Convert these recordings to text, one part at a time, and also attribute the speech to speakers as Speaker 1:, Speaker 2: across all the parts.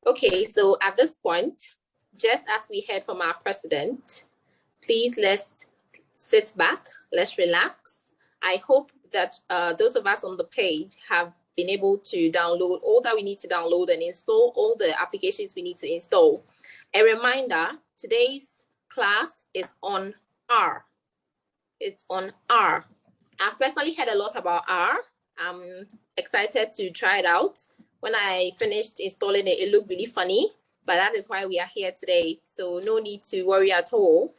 Speaker 1: Okay, so at this point, just as we heard from our president, please let's sit back, let's relax. I hope that those of us on the page have been able to download all that we need to download and install all the applications we need to install. A reminder, today's class is on R. It's on R. I've personally heard a lot about R. I'm excited to try it out. When I finished installing it, it looked really funny, but that is why we are here today. So no need to worry at all.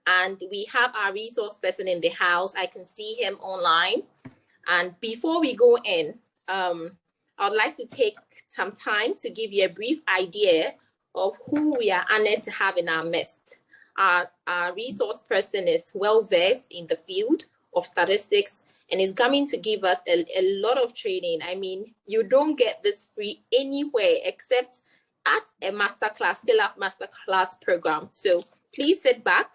Speaker 1: And we have our resource person in the house. I can see him online. And before we go in, I would like to take some time to give you a brief idea of who we are honored to have in our midst. Our resource person is well-versed in the field of statistics and is coming to give us a lot of training. I mean, you don't get this free anywhere except at a masterclass, SkillUp MasterClass program. So please sit back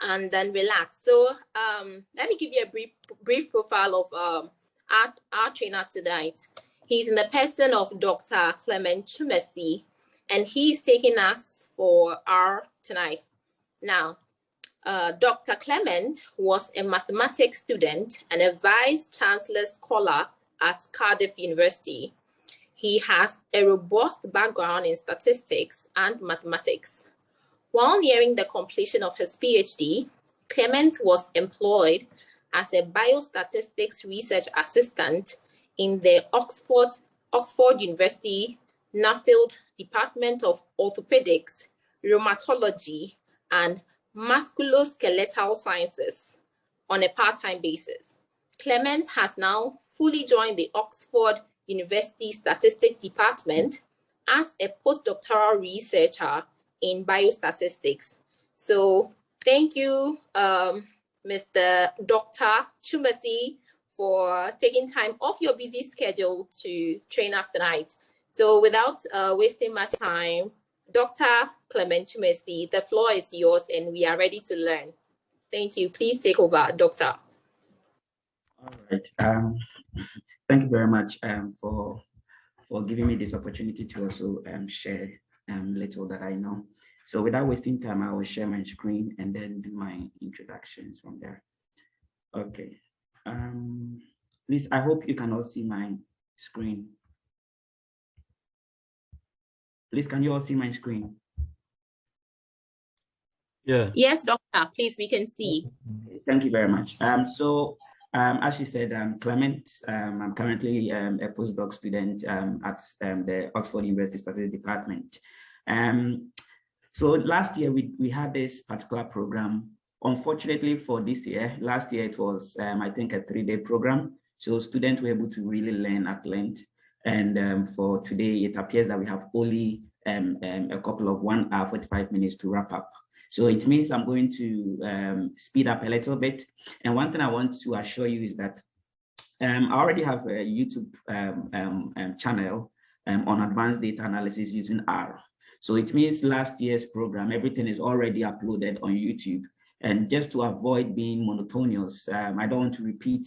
Speaker 1: and then relax. So let me give you a brief profile of our trainer tonight. He's in the person of Dr. Clement Chumesi, and he's taking us for R tonight. Now, Dr. Clement was a mathematics student and a vice chancellor scholar at Cardiff University. He has a robust background in statistics and mathematics. While nearing the completion of his PhD, Clement was employed as a biostatistics research assistant in the Oxford University Nuffield Department of Orthopedics, Rheumatology, and Musculoskeletal Sciences on a part-time basis. Clement has now fully joined the Oxford University Statistics Department as a postdoctoral researcher in biostatistics. So thank you, Mr. Dr. Chumesi, for taking time off your busy schedule to train us tonight. So without wasting much time, Dr. Clement Chumesi, the floor is yours and we are ready to learn. Thank you. Please take over, Doctor.
Speaker 2: All right. Thank you very much for giving me this opportunity to also share little that I know. So without wasting time, I will share my screen and then do my introductions from there. Okay. Please, I hope you can all see my screen. Please, can you all see my screen?
Speaker 3: Yeah.
Speaker 1: Yes, Doctor, please, we can see.
Speaker 2: Thank you very much. As you said, Clement, I'm currently a postdoc student at the Oxford University Statistics Department. So last year we had this particular program. Unfortunately for this year, last year it was, I think, a 3-day program. So students were able to really learn at length. And for today, it appears that we have only a couple of 1 hour, 45 minutes to wrap up. So it means I'm going to speed up a little bit. And one thing I want to assure you is that I already have a YouTube channel on advanced data analysis using R. So it means last year's program, everything is already uploaded on YouTube. And just to avoid being monotonous, I don't want to repeat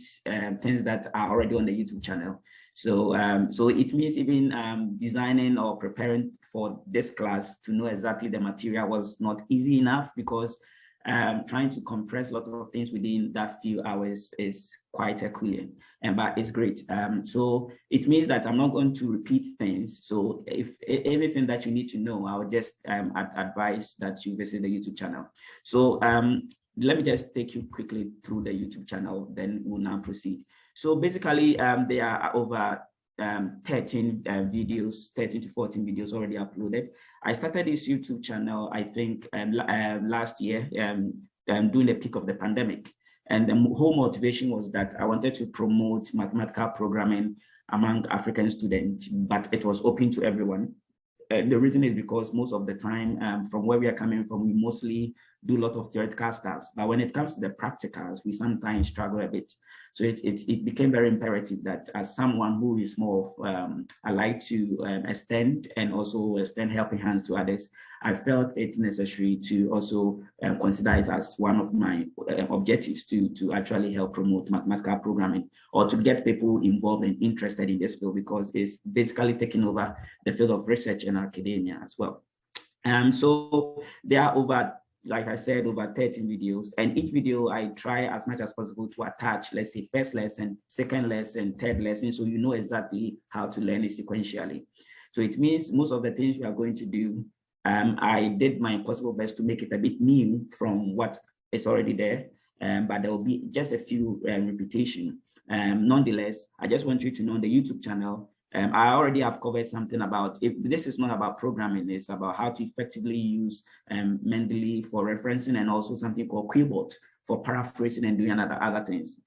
Speaker 2: things that are already on the YouTube channel. So, so it means even designing or preparing for this class to know exactly the material was not easy enough, because trying to compress a lot of things within that few hours is quite Herculean, but it's great. So it means that I'm not going to repeat things. So if everything that you need to know, I would just advise that you visit the YouTube channel. So let me just take you quickly through the YouTube channel, then we'll now proceed. So basically, there are over 13 videos, 13 to 14 videos already uploaded. I started this YouTube channel, I think, last year, during the peak of the pandemic. And the whole motivation was that I wanted to promote mathematical programming among African students, but it was open to everyone. The reason is because most of the time, from where we are coming from, we mostly do a lot of theoretical stuff. But when it comes to the practicals, we sometimes struggle a bit. So it became very imperative that as someone who is more of, I like to extend and also extend helping hands to others, I felt it necessary to also consider it as one of my objectives to actually help promote mathematical programming, or to get people involved and interested in this field, because it's basically taking over the field of research and academia as well. So there are over, like I said, over 13 videos, and each video I try as much as possible to attach, let's say, first lesson, second lesson, third lesson, so you know exactly how to learn it sequentially. So it means most of the things we are going to do, I did my possible best to make it a bit new from what is already there, but there will be just a few repetition. Nonetheless, I just want you to know the YouTube channel, I already have covered something about, if this is not about programming, it's about how to effectively use Mendeley for referencing, and also something called Quillbot for paraphrasing and doing other things.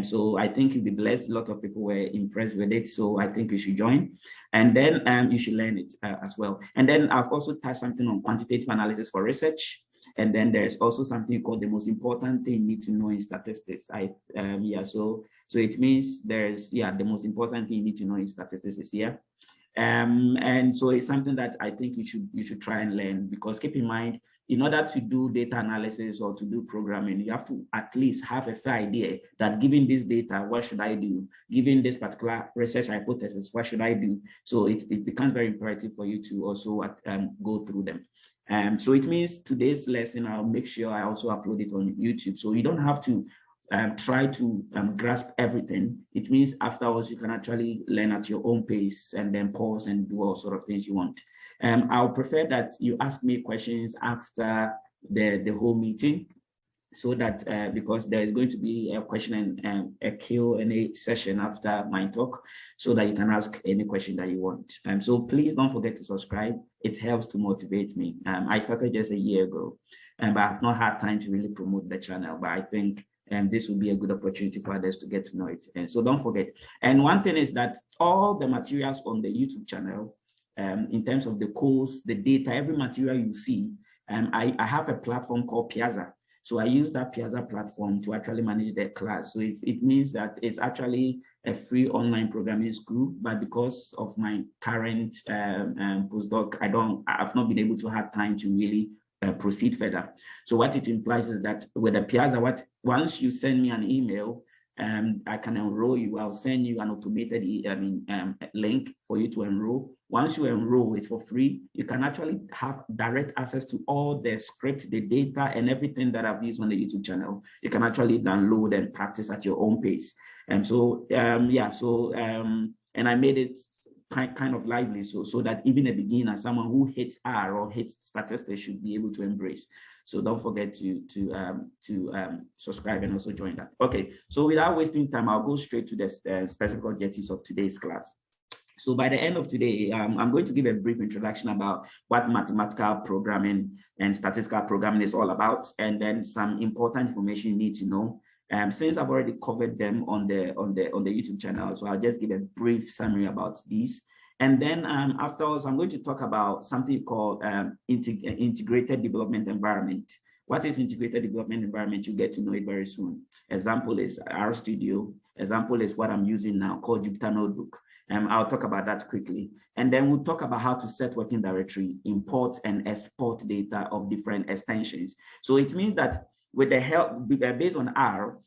Speaker 2: So I think you'll be blessed. A lot of people were impressed with it, so I think you should join, and then you should learn it as well. And then I've also touched something on quantitative analysis for research. And then there's also something called the most important thing you need to know in statistics. So it means there's, the most important thing you need to know in statistics is here. And so it's something that I think you should try and learn, because keep in mind, in order to do data analysis or to do programming, you have to at least have a fair idea that given this data, what should I do? Given this particular research hypothesis, what should I do? So it becomes very imperative for you to also go through them. So it means today's lesson, I'll make sure I also upload it on YouTube, so you don't have to try to grasp everything. It means afterwards you can actually learn at your own pace and then pause and do all sort of things you want. I'll prefer that you ask me questions after the whole meeting, so that because there is going to be a question and a Q&A session after my talk, so that you can ask any question that you want. So please don't forget to subscribe. It helps to motivate me. I started just a year ago, but I've not had time to really promote the channel, but I think this will be a good opportunity for others to get to know it. And so don't forget. And one thing is that all the materials on the YouTube channel, in terms of the course, the data, every material you see, I have a platform called Piazza. So I use that Piazza platform to actually manage the class. So it means that it's actually a free online programming school, but because of my current postdoc, I've not been able to have time to really proceed further. So what it implies is that with the Piazza, once you send me an email, I can enroll you. I'll send you an automated link for you to enroll. Once you enroll, it's for free. You can actually have direct access to all the script, the data, and everything that I've used on the YouTube channel. You can actually download and practice at your own pace. And so, and I made it kind of lively, so that even a beginner, someone who hates R or hates statistics, should be able to embrace. So don't forget to subscribe and also join that. Okay, so without wasting time, I'll go straight to the specific objectives of today's class. So by the end of today, I'm going to give a brief introduction about what mathematical programming and statistical programming is all about, and then some important information you need to know. Since I've already covered them on the YouTube channel, so I'll just give a brief summary about these. And then afterwards, I'm going to talk about something called integrated development environment. What is integrated development environment? You get to know it very soon. Example is RStudio. Example is what I'm using now called Jupyter Notebook. I'll talk about that quickly. And then we'll talk about how to set working directory, import and export data of different extensions. So it means that with the help, based on R,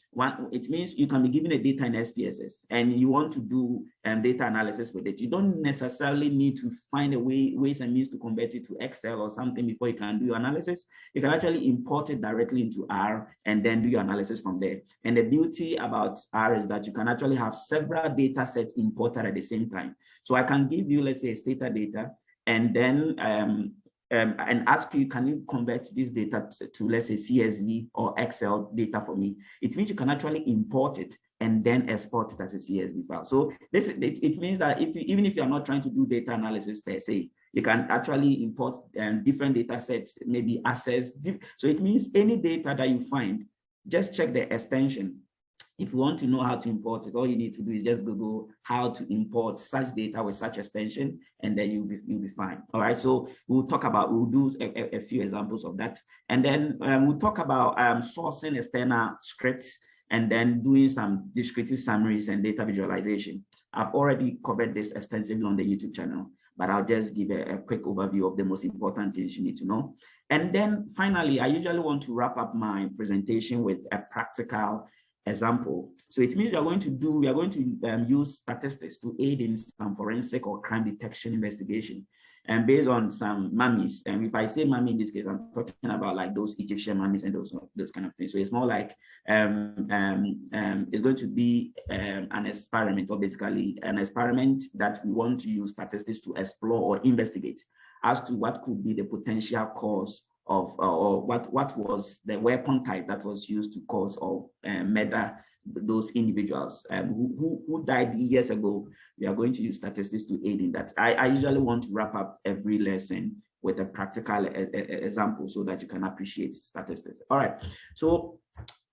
Speaker 2: it means you can be given a data in SPSS and you want to do data analysis with it. You don't necessarily need to find ways and means to convert it to Excel or something before you can do your analysis. You can actually import it directly into R and then do your analysis from there. And the beauty about R is that you can actually have several data sets imported at the same time. So I can give you, let's say, Stata data, and then and ask you, can you convert this data to, let's say, CSV or Excel data for me? It means you can actually import it and then export it as a CSV file. So it means that even if you're not trying to do data analysis per se, you can actually import different data sets, maybe access. So it means any data that you find, just check the extension. If you want to know how to import it, all you need to do is just Google how to import such data with such extension, and then you'll be fine. All right. So we'll do a few examples of that, and then we'll talk about sourcing external scripts and then doing some descriptive summaries and data visualization. I've already covered this extensively on the YouTube channel, but I'll just give a quick overview of the most important things you need to know. And then finally, I usually want to wrap up my presentation with a practical example. So it means we are going to use statistics to aid in some forensic or crime detection investigation, and based on some mummies. And if I say mummy in this case, I'm talking about like those Egyptian mummies and those kind of things. So it's more like it's going to be an experiment, or basically an experiment that we want to use statistics to explore or investigate as to what could be the potential cause of, or what was the weapon type that was used to cause or murder those individuals who died years ago. We are going to use statistics to aid in that. I usually want to wrap up every lesson with a practical example so that you can appreciate statistics. All right, so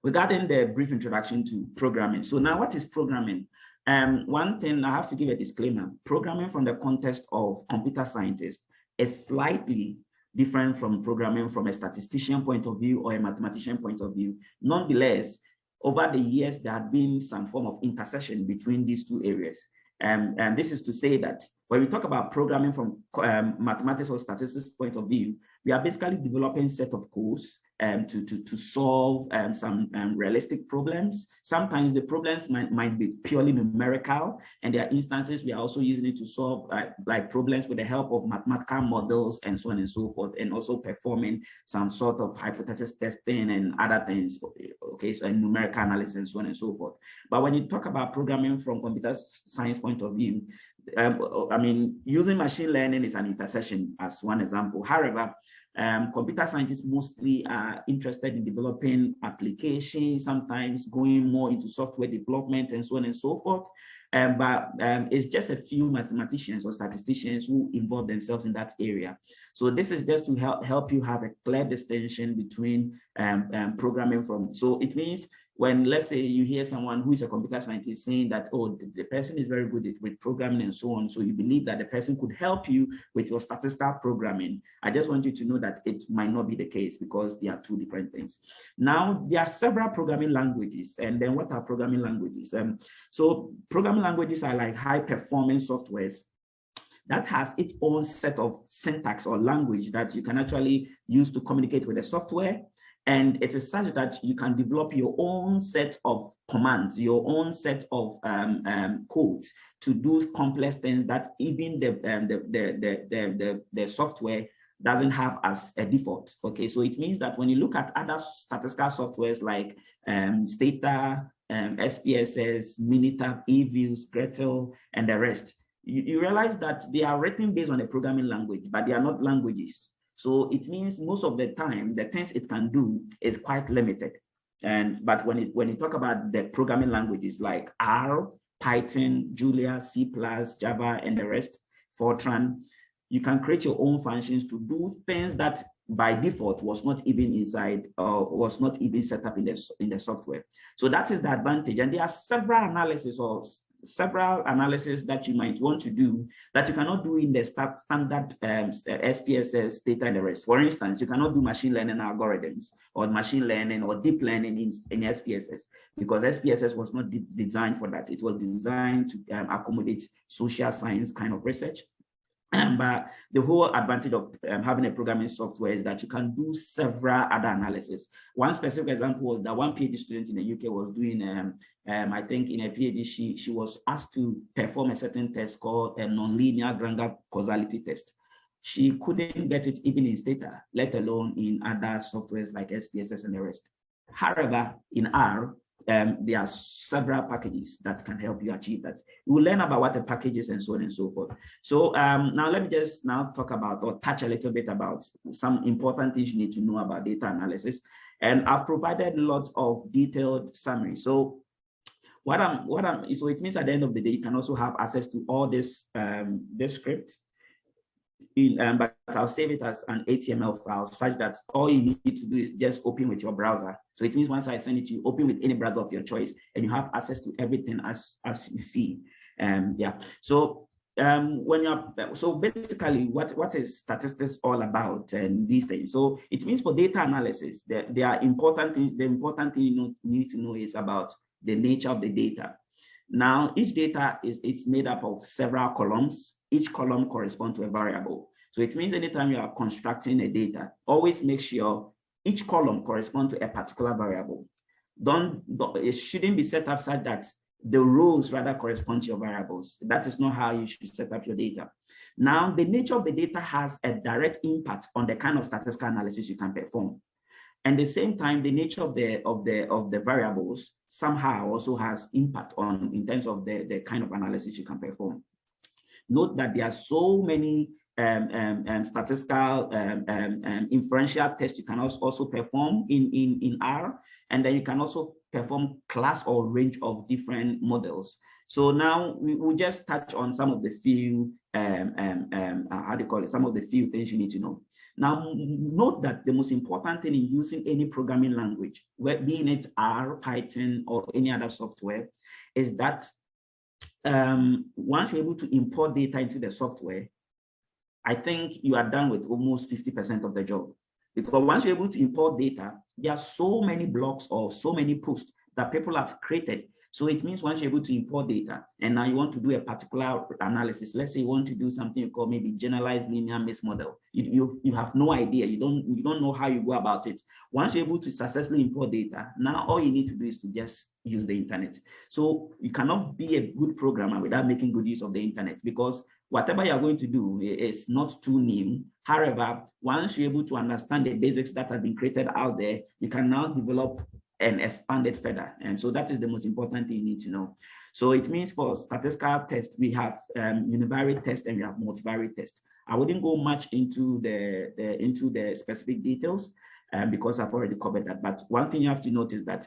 Speaker 2: regarding the brief introduction to programming. So now, what is programming? One thing I have to give a disclaimer: programming from the context of computer scientists is slightly different from programming from a statistician point of view or a mathematician point of view. Nonetheless, over the years, there had been some form of intersection between these two areas. And this is to say that when we talk about programming from mathematics or statistics point of view, we are basically developing a set of codes to solve some realistic problems. Sometimes the problems might be purely numerical, and there are instances we are also using it to solve like problems with the help of mathematical models and so on and so forth, and also performing some sort of hypothesis testing and other things, okay, so numerical analysis and so on and so forth. But when you talk about programming from computer science point of view, I mean, using machine learning is an intersection as one example. However, computer scientists mostly are interested in developing applications, sometimes going more into software development and so on and so forth. But it's just a few mathematicians or statisticians who involve themselves in that area. So this is just to help you have a clear distinction between programming from. So it means when, let's say, you hear someone who is a computer scientist saying that, oh, the person is very good with programming and so on, so you believe that the person could help you with your statistical programming, I just want you to know that it might not be the case, because they are two different things. Now, there are several programming languages. And then what are programming languages? So programming languages are like high-performance softwares that has its own set of syntax or language that you can actually use to communicate with the software. And it is such that you can develop your own set of commands, your own set of codes to do complex things that even the software doesn't have as a default. Okay, so it means that when you look at other statistical softwares like Stata, SPSS, Minitab, eViews, Gretel, and the rest, you realize that they are written based on a programming language, but they are not languages. So it means most of the time, the things it can do is quite limited. But when you talk about the programming languages like R, Python, Julia, C++, Java, and the rest, Fortran, you can create your own functions to do things that by default was not even inside or was not even set up in the software. So that is the advantage. And there are several analyses that you might want to do that you cannot do in the standard SPSS data and the rest. For instance, you cannot do machine learning algorithms or machine learning or deep learning in SPSS, because SPSS was not designed for that. It was designed to accommodate social science kind of research. But the whole advantage of having a programming software is that you can do several other analyses. One specific example was that one PhD student in the UK was doing, I think in a PhD, she was asked to perform a certain test called a nonlinear Granger causality test. She couldn't get it even in Stata, let alone in other softwares like SPSS and the rest. However, in R, there are several packages that can help you achieve that. We'll learn about what the package is and so on and so forth. So now let me just talk about or touch a little bit about some important things you need to know about data analysis. And I've provided lots of detailed summaries. So so it means at the end of the day, you can also have access to all this script. But I'll save it as an HTML file such that all you need to do is just open with your browser. So it means once I send it to you, open with any browser of your choice, and you have access to everything as you see. Yeah. So when you're, so basically what is statistics all about these days? So it means for data analysis, there are important things. The important thing you need to know is about the nature of the data. Now, each data is made up of several columns. Each column corresponds to a variable. So it means anytime you are constructing a data, always make sure each column corresponds to a particular variable. It shouldn't be set up such that the rows rather correspond to your variables. That is not how you should set up your data. Now, the nature of the data has a direct impact on the kind of statistical analysis you can perform. And at the same time, the nature of the variables somehow also has impact on in terms of the kind of analysis you can perform. Note that there are so many statistical inferential tests you can also perform in R, and then you can also perform class or range of different models. So now we will just touch on some of the few some of the few things you need to know. Now, note that the most important thing in using any programming language, being it R, Python, or any other software, is that once you're able to import data into the software, I think you are done with almost 50% of the job. Because once you're able to import data, there are so many blocks or so many posts that people have created. So it means once you're able to import data and now you want to do a particular analysis, let's say you want to do something you call maybe generalized linear mixed model. You have no idea, you don't know how you go about it. Once you're able to successfully import data, now all you need to do is to just use the internet. So you cannot be a good programmer without making good use of the internet, because whatever you're going to do is not too new. However, once you're able to understand the basics that have been created out there, you can now develop and expand it further. And so that is the most important thing you need to know. So it means for statistical tests, we have univariate test and we have multivariate test. I wouldn't go much into the specific details because I've already covered that. But one thing you have to notice that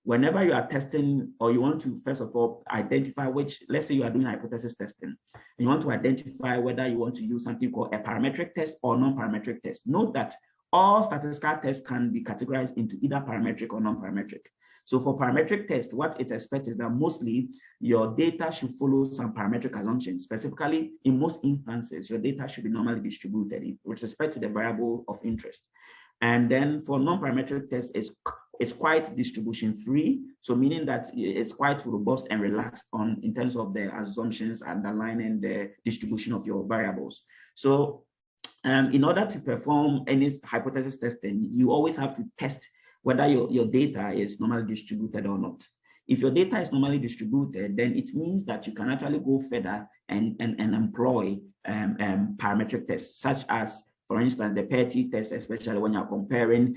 Speaker 2: whenever you are testing, or you want to first of all identify which, let's say you are doing hypothesis testing, and you want to identify whether you want to use something called a parametric test or non-parametric test. Note that all statistical tests can be categorized into either parametric or non-parametric. So for parametric tests, what it expects is that mostly your data should follow some parametric assumptions. Specifically, in most instances, your data should be normally distributed with respect to the variable of interest. And then for non-parametric tests, it's quite distribution free. So meaning that it's quite robust and relaxed in terms of the assumptions underlying the distribution of your variables. So in order to perform any hypothesis testing, you always have to test whether your data is normally distributed or not. If your data is normally distributed, then it means that you can actually go further and employ parametric tests, such as, for instance, the pair T test, especially when you're comparing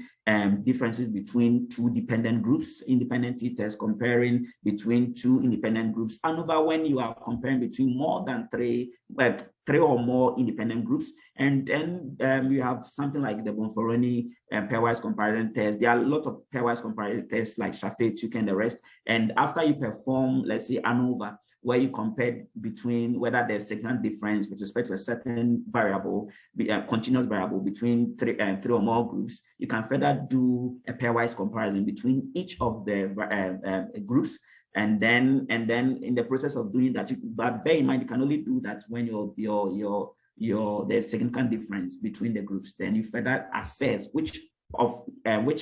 Speaker 2: differences between two dependent groups, independent T test comparing between two independent groups, and over when you are comparing between more than three or more independent groups. And then you have something like the Bonferroni pairwise comparison test. There are a lot of pairwise comparison tests like Chaffee-Tuke and the rest. And after you perform, let's say, ANOVA, where you compare between whether there's significant difference with respect to a certain variable, continuous variable between three or more groups, you can further do a pairwise comparison between each of the groups. And then in the process of doing that, but bear in mind, you can only do that when there's significant difference between the groups. Then you further assess which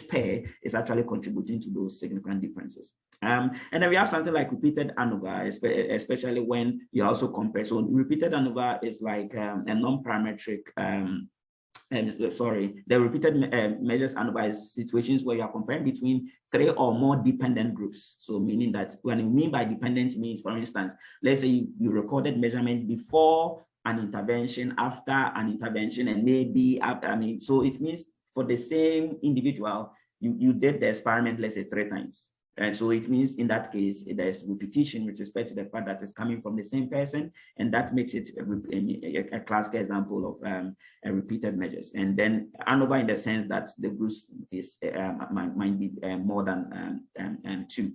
Speaker 2: pair is actually contributing to those significant differences. And then we have something like repeated ANOVA, especially when you also compare. So repeated ANOVA is like a non-parametric, the repeated measures ANOVA is situations where you are comparing between three or more dependent groups. So meaning that when you mean by dependent means, for instance, let's say you recorded measurement before an intervention, after an intervention, and maybe after, so it means for the same individual, you did the experiment, let's say 3 times. And so it means in that case, there's repetition with respect to the fact that it's coming from the same person, and that makes it a classical example of repeated measures. And then ANOVA in the sense that the groups is might be more than 2.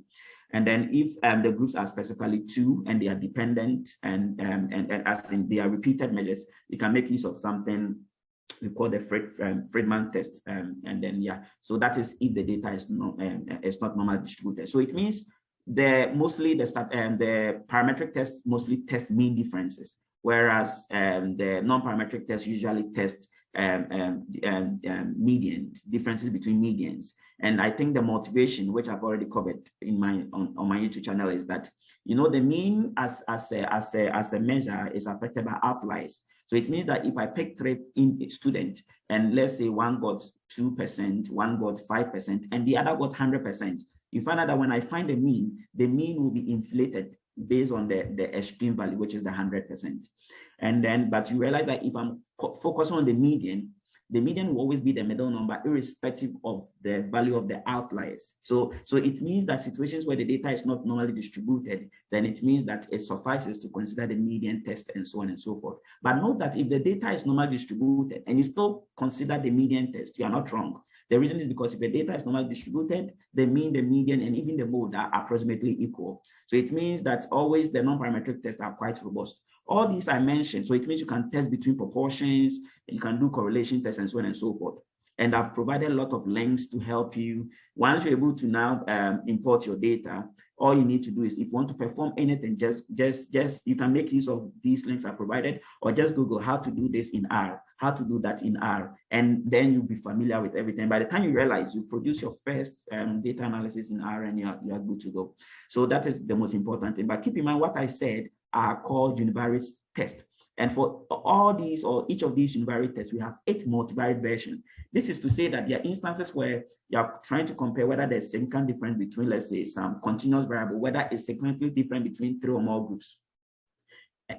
Speaker 2: And then if the groups are specifically 2 and they are dependent and as in they are repeated measures, you can make use of something we call the Friedman test, and then so that is if the data is not normally distributed. So it means the parametric tests mostly test mean differences, whereas the non-parametric tests usually test median, differences between medians. And I think the motivation, which I've already covered in on my YouTube channel, is that, you know, the mean as a measure is affected by outliers. So it means that if I pick 3 students, and let's say one got 2%, one got 5%, and the other got 100%, you find out that when I find the mean will be inflated based on the extreme value, which is the 100%. And then, but you realize that if I'm focusing on the median will always be the middle number, irrespective of the value of the outliers. So it means that situations where the data is not normally distributed, then it means that it suffices to consider the median test and so on and so forth. But note that if the data is normally distributed and you still consider the median test, you are not wrong. The reason is because if the data is normally distributed, the mean, the median, and even the mode are approximately equal. So it means that always the non-parametric tests are quite robust. All these I mentioned, so it means you can test between proportions, you can do correlation tests and so on and so forth. And I've provided a lot of links to help you. Once you're able to now import your data, all you need to do is, if you want to perform anything, just you can make use of these links I provided, or just Google how to do this in R, how to do that in R, and then you'll be familiar with everything. By the time you realize you produce your first data analysis in R, and you're good to go. So that is the most important thing. But keep in mind what I said are called univariate tests. And for all these, or each of these univariate tests, we have 8 multivariate versions. This is to say that there are instances where you are trying to compare whether there's significant difference between, let's say, some continuous variable, whether it's significantly different between 3 or more groups.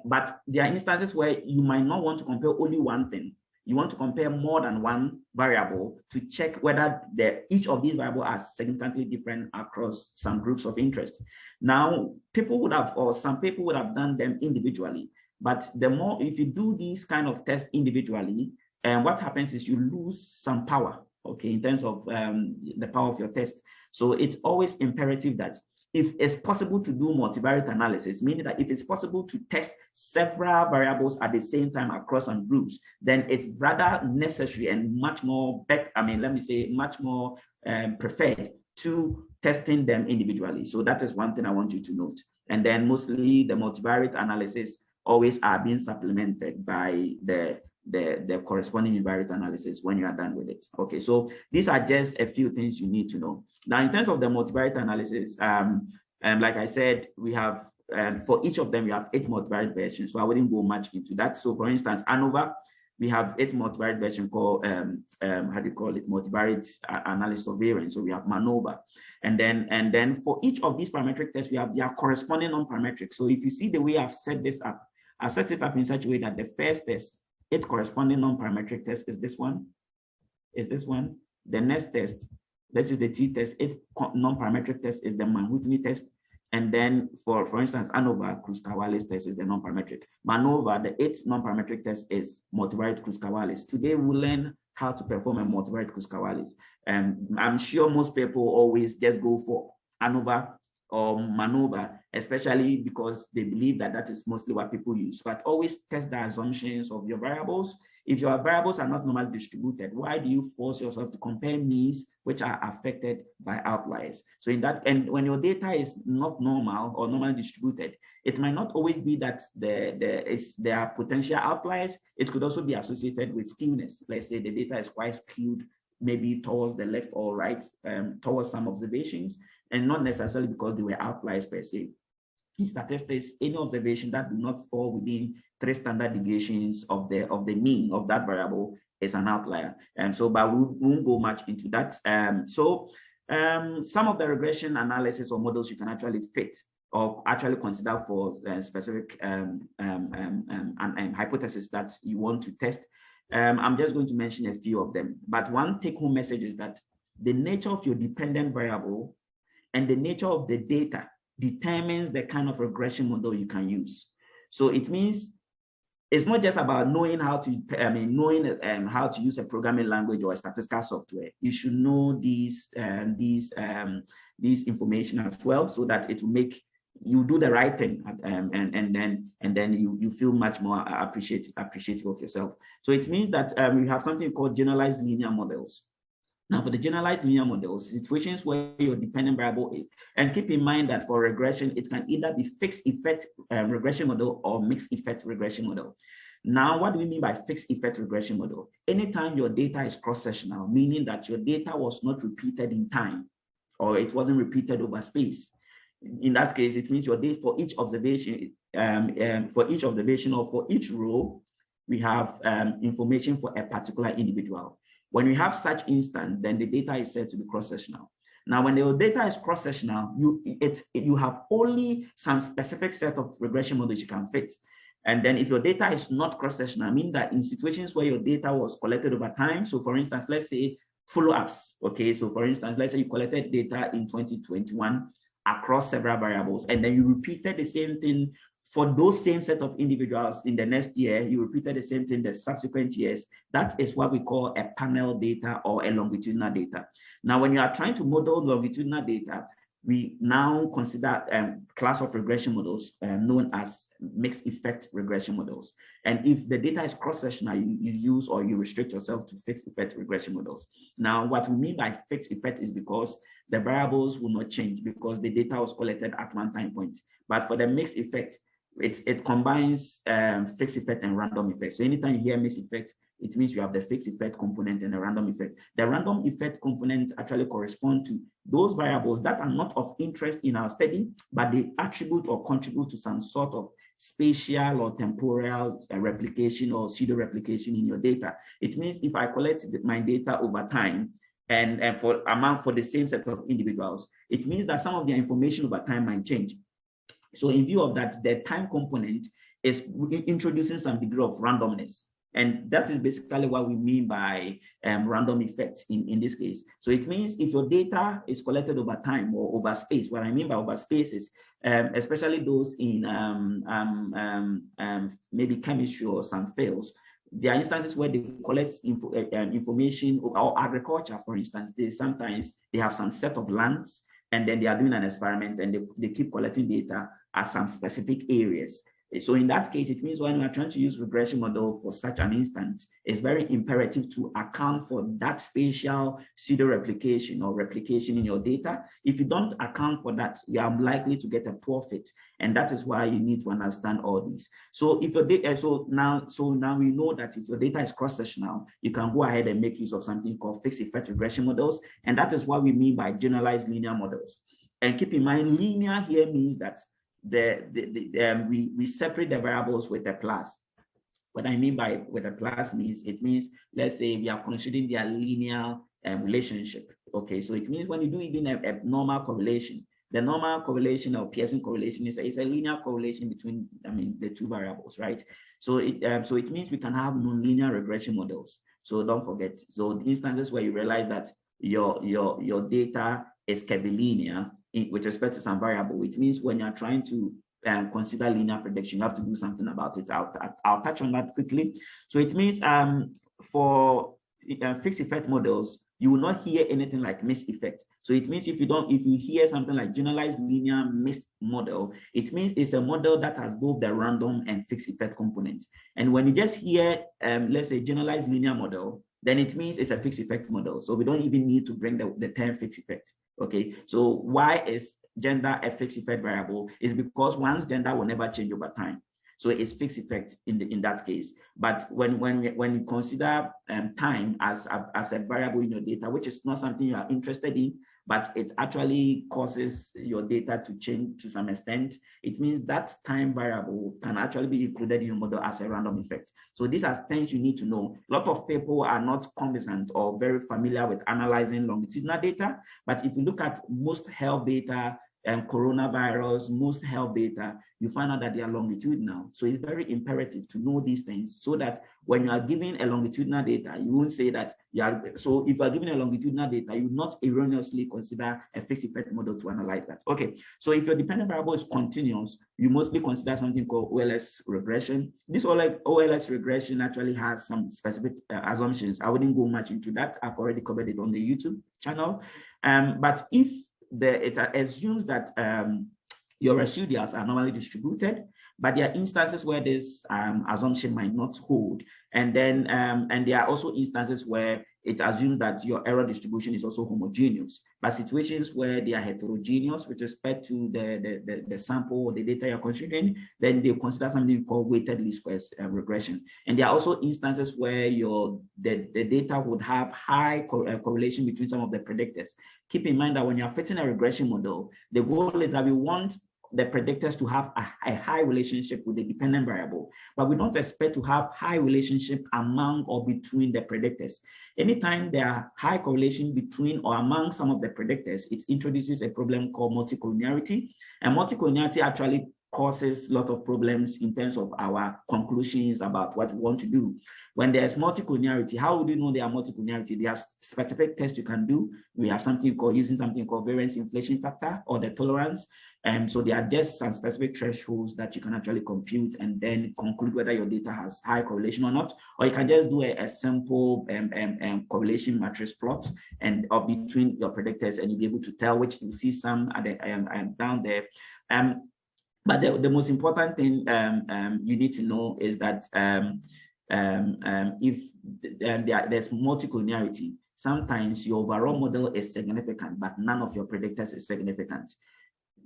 Speaker 2: But there are instances where you might not want to compare only one thing. You want to compare more than one variable to check whether each of these variables are significantly different across some groups of interest. Now, people would have, or some people would have done them individually. But the more, if you do these kind of tests individually, what happens is you lose some power, okay, in terms of the power of your test. So it's always imperative that if it's possible to do multivariate analysis, meaning that if it's possible to test several variables at the same time across some groups, then it's rather necessary and much more, much more preferred to testing them individually. So that is one thing I want you to note. And then mostly the multivariate analysis always are being supplemented by the corresponding univariate analysis when you are done with it. Okay, so these are just a few things you need to know. Now, in terms of the multivariate analysis, like I said, we have, for each of them, we have 8 multivariate versions, so I wouldn't go much into that. So for instance, ANOVA, we have 8 multivariate version called, multivariate analysis of variance. So we have MANOVA. And then for each of these parametric tests, we have their corresponding non-parametric. So if you see the way I've set this up, I set it up in such a way that the first test, its corresponding non-parametric test is this one. The next test, this is the t-test, its non-parametric test is the Mann-Whitney test. And then for instance, ANOVA, Kruskal-Wallis test is the non-parametric. MANOVA, its non-parametric test is multivariate Kruskal-Wallis. Today we'll learn how to perform a multivariate Kruskal-Wallis. I'm sure most people always just go for ANOVA or MANOVA, especially because they believe that that is mostly what people use. But always test the assumptions of your variables. If your variables are not normally distributed, why do you force yourself to compare means which are affected by outliers? So in that, and when your data is not normal or normally distributed, it might not always be that there are potential outliers. It could also be associated with skewness. Let's say the data is quite skewed, maybe towards the left or right, towards some observations, and not necessarily because they were outliers per se. In statistics, any observation that do not fall within 3 standard deviations of the mean of that variable is an outlier. But we won't go much into that. Some of the regression analysis or models you can actually fit or actually consider for specific hypothesis that you want to test. I'm just going to mention a few of them. But one take-home message is that the nature of your dependent variable and the nature of the data determines the kind of regression model you can use. So it means it's not just about knowing how to, how to use a programming language or a statistical software. You should know these information as well, so that it will make you do the right thing, and then you feel much more appreciative of yourself. So it means that we have something called generalized linear models. Now, for the generalized linear models, situations where your dependent variable is, and keep in mind that for regression, it can either be fixed effect regression model or mixed effect regression model. Now, what do we mean by fixed effect regression model? Anytime your data is cross-sectional, meaning that your data was not repeated in time, or it wasn't repeated over space. In that case, it means your data for each observation, or for each row, we have information for a particular individual. When we have such instance, then the data is said to be cross-sectional. Now, when your data is cross-sectional, you have only some specific set of regression models you can fit. And then if your data is not cross-sectional, I mean that in situations where your data was collected over time, so for instance, let's say follow-ups, okay? So for instance, let's say you collected data in 2021 across several variables, and then you repeated the same thing for those same set of individuals in the next year, you repeated the same thing the subsequent years. That is what we call a panel data or a longitudinal data. Now, when you are trying to model longitudinal data, we now consider class of regression models known as mixed effect regression models. And if the data is cross-sectional, you use or you restrict yourself to fixed effect regression models. Now, what we mean by fixed effect is because the variables will not change because the data was collected at one time point. But for the mixed effect, it combines fixed effect and random effect. So anytime you hear mixed effect, it means you have the fixed effect component and the random effect. The random effect component actually correspond to those variables that are not of interest in our study, but they attribute or contribute to some sort of spatial or temporal replication or pseudo replication in your data. It means if I collect my data over time and for the same set of individuals, it means that some of the information over time might change. So in view of that, the time component is introducing some degree of randomness. And that is basically what we mean by random effect in this case. So it means if your data is collected over time or over space, what I mean by over space is especially those in maybe chemistry or some fields, there are instances where they collect information or agriculture, for instance. Sometimes they have some set of lands and then they are doing an experiment and they keep collecting data at some specific areas. So in that case, it means when we're trying to use regression model for such an instance, it's very imperative to account for that spatial pseudo replication or replication in your data. If you don't account for that, you are likely to get a poor fit. And that is why you need to understand all these. So if your data, so now we know that if your data is cross-sectional, you can go ahead and make use of something called fixed effect regression models. And that is what we mean by generalized linear models. And keep in mind, linear here means that we separate the variables with a plus. What I mean by with a plus means, it means, let's say we are considering their linear relationship. Okay, so it means when you do even a normal correlation, the normal correlation or Pearson correlation is a linear correlation between, the two variables, right? So it means we can have nonlinear regression models. So don't forget. So the instances where you realize that your data is curvilinear with respect to some variable, it means when you're trying to consider linear prediction, you have to do something about it. I'll touch on that quickly. So it means for fixed effect models, you will not hear anything like mixed effect. So it means if you hear something like generalized linear mixed model, it means it's a model that has both the random and fixed effect components. And when you just hear, let's say generalized linear model, then it means it's a fixed effect model. So we don't even need to bring the term fixed effect. Okay, so why is gender a fixed effect variable? Is because one's gender will never change over time. So it's fixed effect in that case. But when you consider time as a variable in your data, which is not something you are interested in, but it actually causes your data to change to some extent, it means that time variable can actually be included in your model as a random effect. So these are things you need to know. A lot of people are not conversant or very familiar with analyzing longitudinal data, but if you look at most health data, coronavirus, most health data, you find out that they are longitudinal. So it's very imperative to know these things so that when you are given a longitudinal data, you won't say that so if you are given a longitudinal data, you not erroneously consider a fixed effect model to analyze that. Okay, so if your dependent variable is continuous, you mostly consider something called OLS regression. This OLS regression actually has some specific assumptions. I wouldn't go much into that. I've already covered it on the YouTube channel. But if it assumes that your residuals are normally distributed, but there are instances where this assumption might not hold. And then, and there are also instances where it assumes that your error distribution is also homogeneous. But situations where they are heterogeneous with respect to the sample or the data you're considering, then they consider something called weighted least squares regression. And there are also instances where the data would have high correlation between some of the predictors. Keep in mind that when you're fitting a regression model, the goal is that we want the predictors to have a high relationship with the dependent variable, but we don't expect to have high relationship among or between the predictors. Anytime there are high correlation between or among some of the predictors, it introduces a problem called multicollinearity, and multicollinearity actually causes a lot of problems in terms of our conclusions about what we want to do. When there's multicollinearity, how would you know there are multicollinearity? There are specific tests you can do. We have something called using something called variance inflation factor or the tolerance. And so there are just some specific thresholds that you can actually compute and then conclude whether your data has high correlation or not. Or you can just do a simple correlation matrix plot and between your predictors, and you'll be able to tell which you see some at the down there. But the most important thing you need to know is that if there's multicollinearity, sometimes your overall model is significant, but none of your predictors is significant.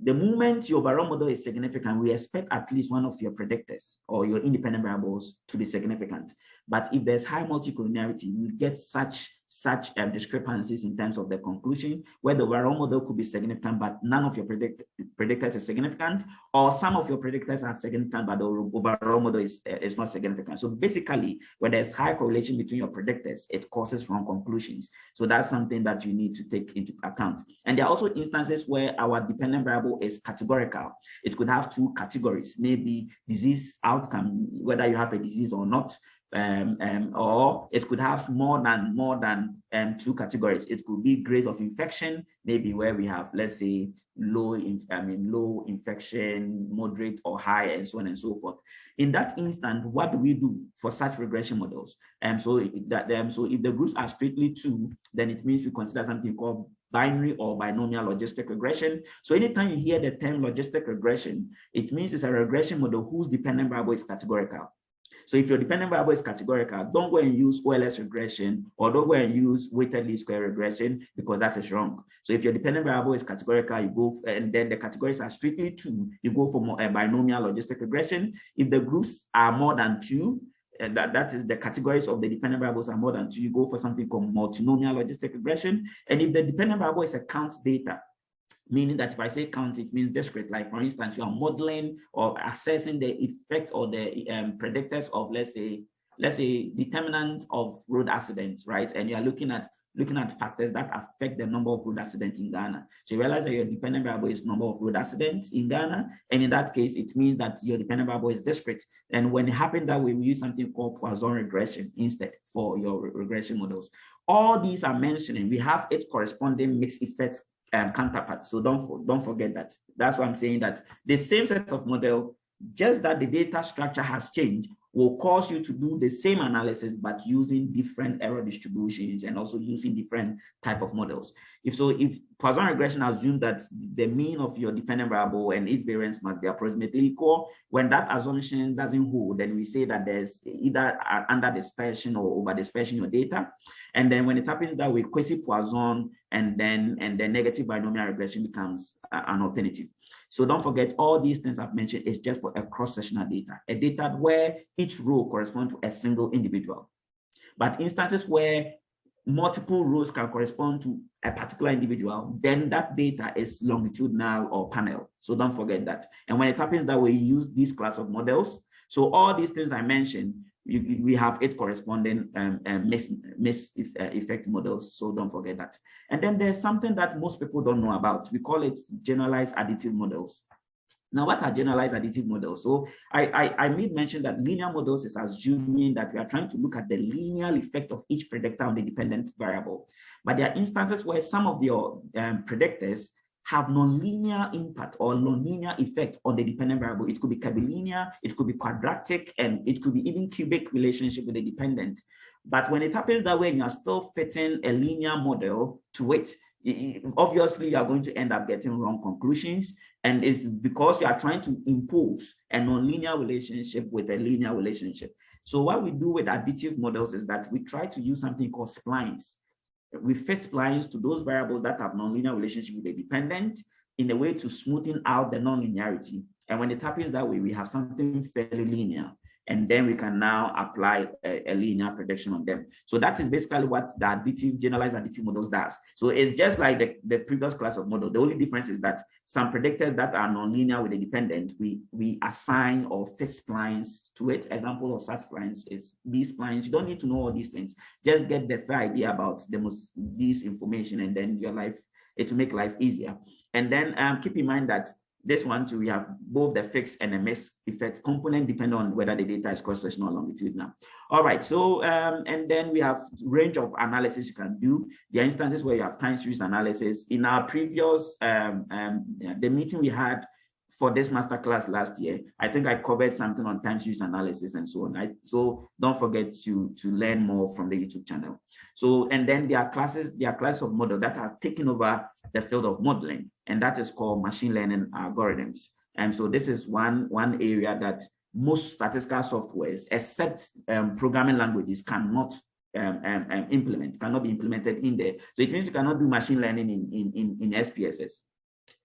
Speaker 2: The moment your overall model is significant, we expect at least one of your predictors or your independent variables to be significant. But if there's high multicollinearity, we get such discrepancies in terms of the conclusion, where the overall model could be significant, but none of your predictors is significant, or some of your predictors are significant, but the overall model is not significant. So basically, when there's high correlation between your predictors, it causes wrong conclusions. So that's something that you need to take into account. And there are also instances where our dependent variable is categorical. It could have two categories, maybe disease outcome, whether you have a disease or not, or it could have more than two categories. It could be grade of infection, maybe where we have, let's say, low infection, moderate or high, and so on and so forth. In that instant, what do we do for such regression models? So if the groups are strictly two, then it means we consider something called binary or binomial logistic regression. So anytime you hear the term logistic regression, it means it's a regression model whose dependent variable is categorical. So if your dependent variable is categorical, don't go and use OLS regression, or don't go and use weighted least square regression, because that is wrong. So if your dependent variable is categorical, you go, and then the categories are strictly two, you go for a binomial logistic regression. If the groups are more than two, and that is the categories of the dependent variables are more than two, you go for something called multinomial logistic regression. And if the dependent variable is a count data, meaning that if I say count, it means discrete. Like for instance, you are modeling or assessing the effect or the predictors of, let's say determinant of road accidents, right? And you are looking at factors that affect the number of road accidents in Ghana. So you realize that your dependent variable is number of road accidents in Ghana, and in that case, it means that your dependent variable is discrete. And when it happened that way, we use something called Poisson regression instead for your regression models. All these are mentioning, we have its corresponding mixed effects counterparts. So don't forget that. That's why I'm saying that the same set of model, just that the data structure has changed, will cause you to do the same analysis, but using different error distributions and also using different type of models. If Poisson regression assumes that the mean of your dependent variable and its variance must be approximately equal, when that assumption doesn't hold, then we say that there's either under dispersion or over dispersion your data. And then when it happens that way, quasi-Poisson and then negative binomial regression becomes an alternative. So don't forget, all these things I've mentioned is just for a cross-sectional data, a data where each row corresponds to a single individual. But instances where multiple rows can correspond to a particular individual, then that data is longitudinal or panel. So don't forget that. And when it happens that way, you use these class of models. So all these things I mentioned, we have its corresponding effect models, so don't forget that. And then there's something that most people don't know about. We call it generalized additive models. Now, what are generalized additive models? So I made mention that linear models is assuming that we are trying to look at the linear effect of each predictor on the dependent variable. But there are instances where some of your predictors have nonlinear impact or nonlinear effect on the dependent variable. It could be curvilinear, it could be quadratic, and it could be even cubic relationship with the dependent. But when it happens that way, you are still fitting a linear model to it, obviously you are going to end up getting wrong conclusions, and it's because you are trying to impose a nonlinear relationship with a linear relationship. So what we do with additive models is that we try to use something called splines. We fit splines to those variables that have nonlinear relationship with a dependent in a way to smoothen out the nonlinearity. And when it happens that way, we have something fairly linear. And then we can now apply a linear prediction on them. So that is basically what the generalized additive models does. So it's just like the previous class of model. The only difference is that some predictors that are nonlinear with a dependent, we assign or fit splines to it. Example of such splines is these splines. You don't need to know all these things. Just get the fair idea about this information, and then it will make life easier. And then keep in mind that this one too, we have both the fixed and the mixed effect component depending on whether the data is cross-sectional or longitudinal. All right, so and then we have range of analysis you can do. There are instances where you have time series analysis. In our previous the meeting we had for this masterclass last year, I think I covered something on time series analysis and so on. So don't forget to learn more from the YouTube channel. So, and then there are classes of model that are taking over the field of modeling, and that is called machine learning algorithms. And so this is one area that most statistical softwares, except programming languages, cannot be implemented in there. So it means you cannot do machine learning in SPSS.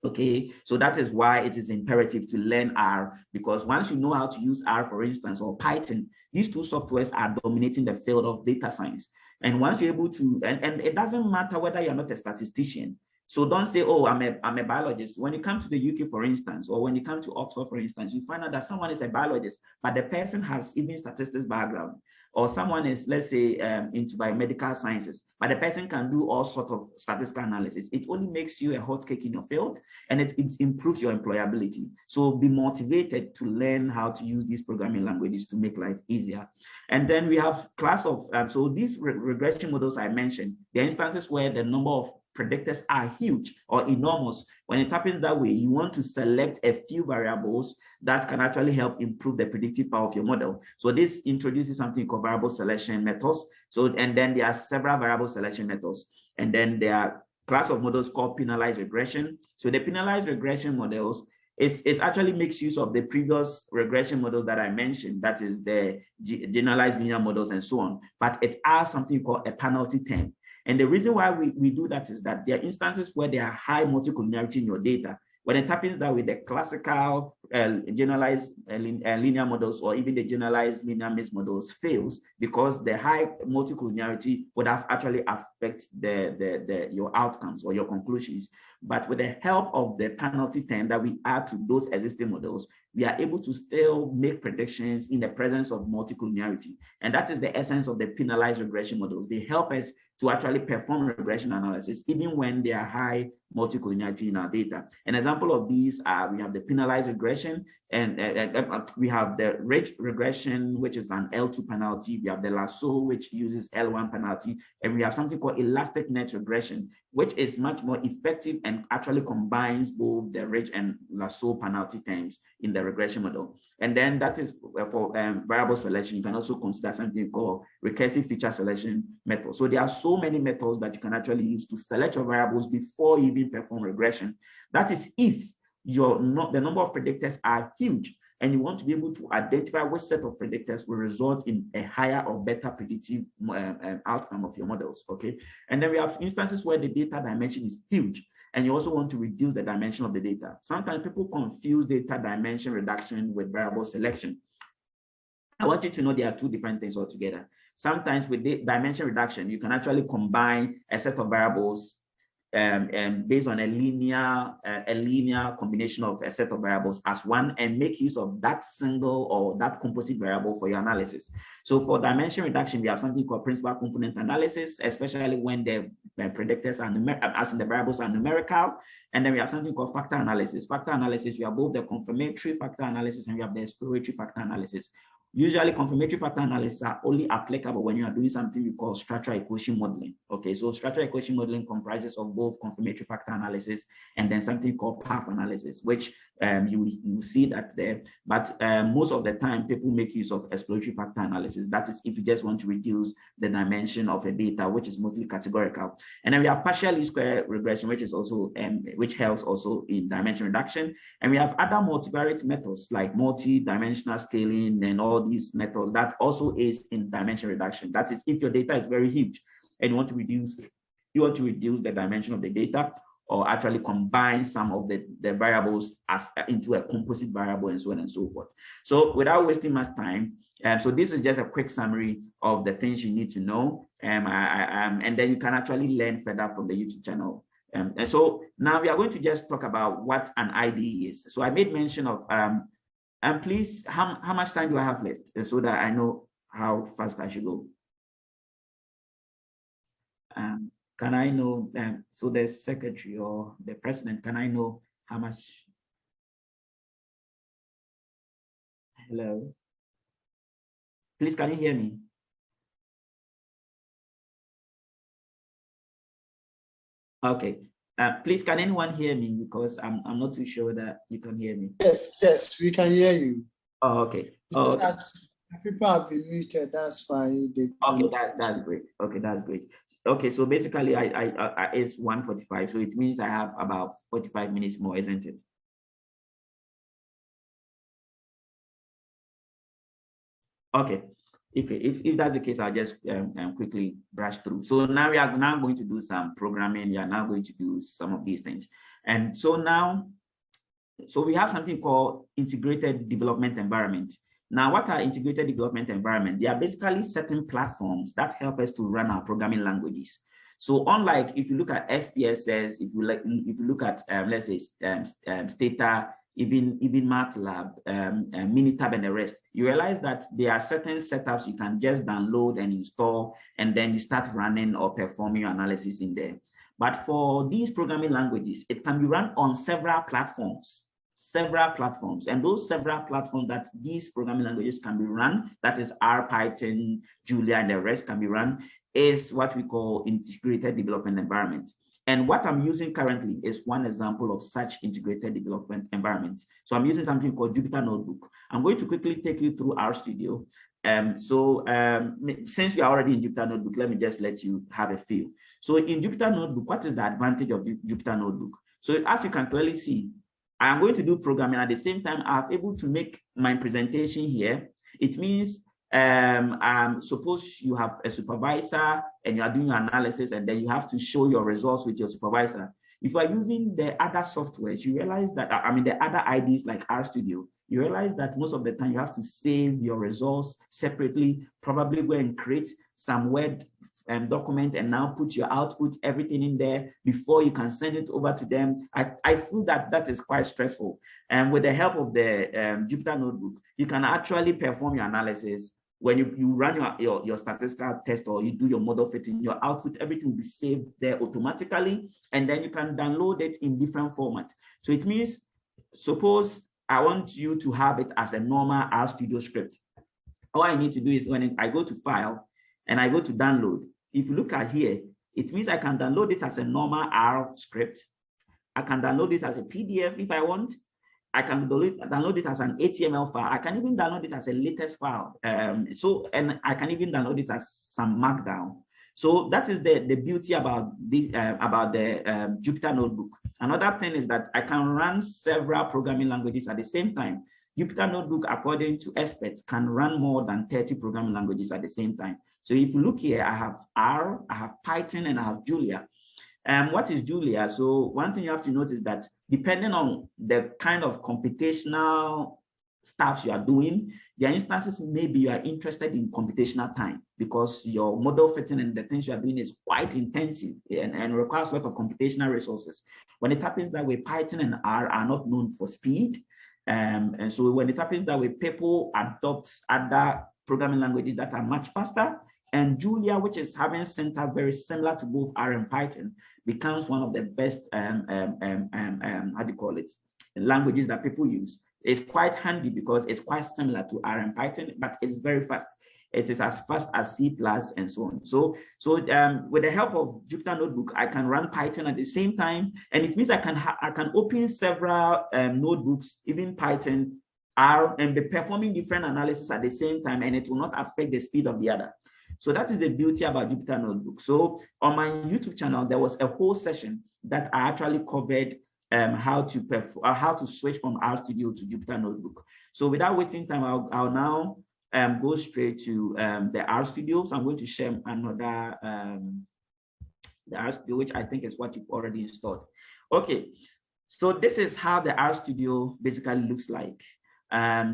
Speaker 2: Okay, so that is why it is imperative to learn R, because once you know how to use R, for instance, or Python, these two softwares are dominating the field of data science. And once you're able to, and it doesn't matter whether you're not a statistician. So don't say, oh, I'm a biologist. When you come to the UK, for instance, or when you come to Oxford, for instance, you find out that someone is a biologist, but the person has even statistics background. Or someone is, let's say, into biomedical sciences, but the person can do all sorts of statistical analysis. It only makes you a hot cake in your field, and it improves your employability. So be motivated to learn how to use these programming languages to make life easier. And then we have class of, so these regression models I mentioned, the instances where the number of predictors are huge or enormous. When it happens that way, you want to select a few variables that can actually help improve the predictive power of your model. So this introduces something called variable selection methods. So, and then there are several variable selection methods. And then there are class of models called penalized regression. So the penalized regression models, it actually makes use of the previous regression models that I mentioned, that is the generalized linear models and so on, but it adds something called a penalty term. And the reason why we do that is that there are instances where there are high multicollinearity in your data. When it happens that with the classical generalized linear models, or even the generalized linear mixed models, fails because the high multicollinearity would have actually affect your outcomes or your conclusions. But with the help of the penalty term that we add to those existing models, we are able to still make predictions in the presence of multicollinearity. And that is the essence of the penalized regression models. They help us to actually perform regression analysis, even when there are high multicollinearity in our data. An example of these are, we have the penalized regression, and we have the ridge regression, which is an L2 penalty. We have the lasso, which uses L1 penalty. And we have something called elastic net regression, which is much more effective and actually combines both the ridge and lasso penalty terms in the regression model. And then that is for variable selection. You can also consider something called recursive feature selection method. So there are so many methods that you can actually use to select your variables before you even perform regression. That is if the number of predictors are huge and you want to be able to identify which set of predictors will result in a higher or better predictive outcome of your models, okay? And then we have instances where the data dimension is huge, and you also want to reduce the dimension of the data. Sometimes people confuse data dimension reduction with variable selection. I want you to know there are two different things altogether. Sometimes with the dimension reduction, you can actually combine a set of variables based on a linear combination of a set of variables as one, and make use of that single or that composite variable for your analysis. So for dimension reduction, we have something called principal component analysis, especially when the predictors are as in the variables are numerical. And then we have something called factor analysis. Factor analysis, we have both the confirmatory factor analysis and we have the exploratory factor analysis. Usually confirmatory factor analysis are only applicable when you are doing something we call structural equation modeling. Okay, so structural equation modeling comprises of both confirmatory factor analysis and then something called path analysis, which you see that there. But most of the time, people make use of exploratory factor analysis. That is, if you just want to reduce the dimension of a data, which is mostly categorical. And then we have partial least square regression, which is also which helps also in dimension reduction. And we have other multivariate methods like multi-dimensional scaling and all these methods that also aids in dimension reduction. That is, if your data is very huge and you want to reduce the dimension of the data, or actually combine some of the variables into a composite variable and so on and so forth. So without wasting much time, so this is just a quick summary of the things you need to know, and then you can actually learn further from the YouTube channel. And so now we are going to just talk about what an IDE is. So I made mention of, and please, how much time do I have left so that I know how fast I should go? Can I know, so the secretary or the president, can I know how much? Hello? Please, can you hear me? Okay. Please, can anyone hear me? Because I'm not too sure that you can hear me.
Speaker 3: Yes, we can hear you.
Speaker 2: Oh, okay. Oh, okay.
Speaker 3: People have been muted, that's why they can't.
Speaker 2: Okay, that's great. Okay, that's great. Okay, so basically it's 1:45, so it means I have about 45 minutes more, isn't it? Okay, if that's the case, I'll just quickly brush through. So now we are now going to do some programming. We are now going to do some of these things. And so now, so we have something called integrated development environment. Now, what are integrated development environment? They are basically certain platforms that help us to run our programming languages. So unlike if you look at SPSS, if you look at let's say Stata, even MATLAB, Minitab, and the rest, you realize that there are certain setups you can just download and install, and then you start running or performing your analysis in there. But for these programming languages, it can be run on several platforms. And those several platforms that these programming languages can be run, that is R, Python, Julia, and the rest can be run, is what we call integrated development environment. And what I'm using currently is one example of such integrated development environment. So I'm using something called Jupyter Notebook. I'm going to quickly take you through RStudio. Since we are already in Jupyter Notebook, let me just let you have a feel. So in Jupyter Notebook, what is the advantage of Jupyter Notebook? So as you can clearly see, I am going to do programming at the same time. I'm able to make my presentation here. It means suppose you have a supervisor and you are doing your analysis, and then you have to show your results with your supervisor. If you are using the other softwares, you realize that, the other IDEs like RStudio, you realize that most of the time you have to save your results separately, probably go and create some Word document and now put your output, everything in there before you can send it over to them. I feel that that is quite stressful. And with the help of the Jupyter Notebook, you can actually perform your analysis. When you run your statistical test or you do your model fitting, your output, everything will be saved there automatically, and then you can download it in different formats. So it means, suppose I want you to have it as a normal RStudio script. All I need to do is when I go to File and I go to Download, if you look at here, it means I can download it as a normal R script. I can download it as a PDF if I want. I can download it as an HTML file. I can even download it as a latest file. And I can even download it as some Markdown. So that is the beauty about the Jupyter Notebook. Another thing is that I can run several programming languages at the same time. Jupyter Notebook, according to experts, can run more than 30 programming languages at the same time. So if you look here, I have R, I have Python, and I have Julia. What is Julia? So one thing you have to notice is that depending on the kind of computational stuff you are doing, there are instances maybe you are interested in computational time because your model fitting and the things you are doing is quite intensive and requires a lot of computational resources. When it happens that way, Python and R are not known for speed. And so when it happens that way, people adopt other programming languages that are much faster. And Julia, which is having syntax very similar to both R and Python, becomes one of the best, languages that people use. It's quite handy because it's quite similar to R and Python, but it's very fast. It is as fast as C++ and so on. So with the help of Jupyter Notebook, I can run Python at the same time, and it means I can open several notebooks, even Python, R, and be performing different analysis at the same time, and it will not affect the speed of the other. So that is the beauty about Jupyter Notebook. So on my YouTube channel, there was a whole session that I actually covered how to switch from RStudio to Jupyter Notebook. So without wasting time, I'll now go straight to the RStudio. So I'm going to share another the RStudio, which I think is what you've already installed. Okay, so this is how the RStudio basically looks like.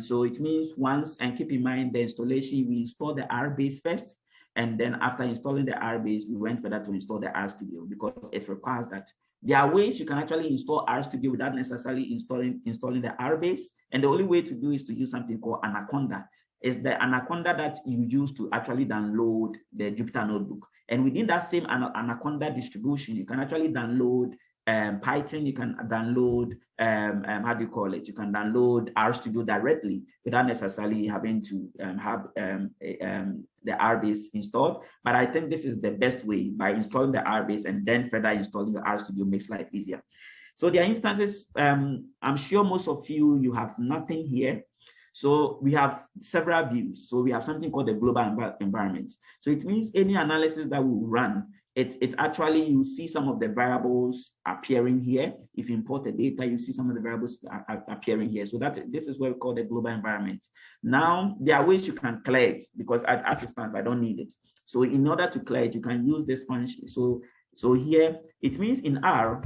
Speaker 2: So it means once, and keep in mind the installation, we install the R base first, and then after installing the R base, we went further to install the RStudio because it requires that. There are ways you can actually install RStudio without necessarily installing the R base, and the only way to do is to use something called Anaconda. It's the Anaconda that you use to actually download the Jupyter Notebook. And within that same Anaconda distribution, you can actually download Python, you can download, how do you call it? You can download RStudio directly without necessarily having to have the RBase installed. But I think this is the best way, by installing the RBase and then further installing the RStudio makes life easier. So there are instances, I'm sure most of you have nothing here. So we have several views. So we have something called the global environment. So it means any analysis that we run, it actually, you see some of the variables appearing here. If you import the data, you see some of the variables appearing here. So this is what we call the global environment. Now, there are ways you can clear it, because as it stands, I don't need it. So in order to clear it, you can use this function. So here, it means in R,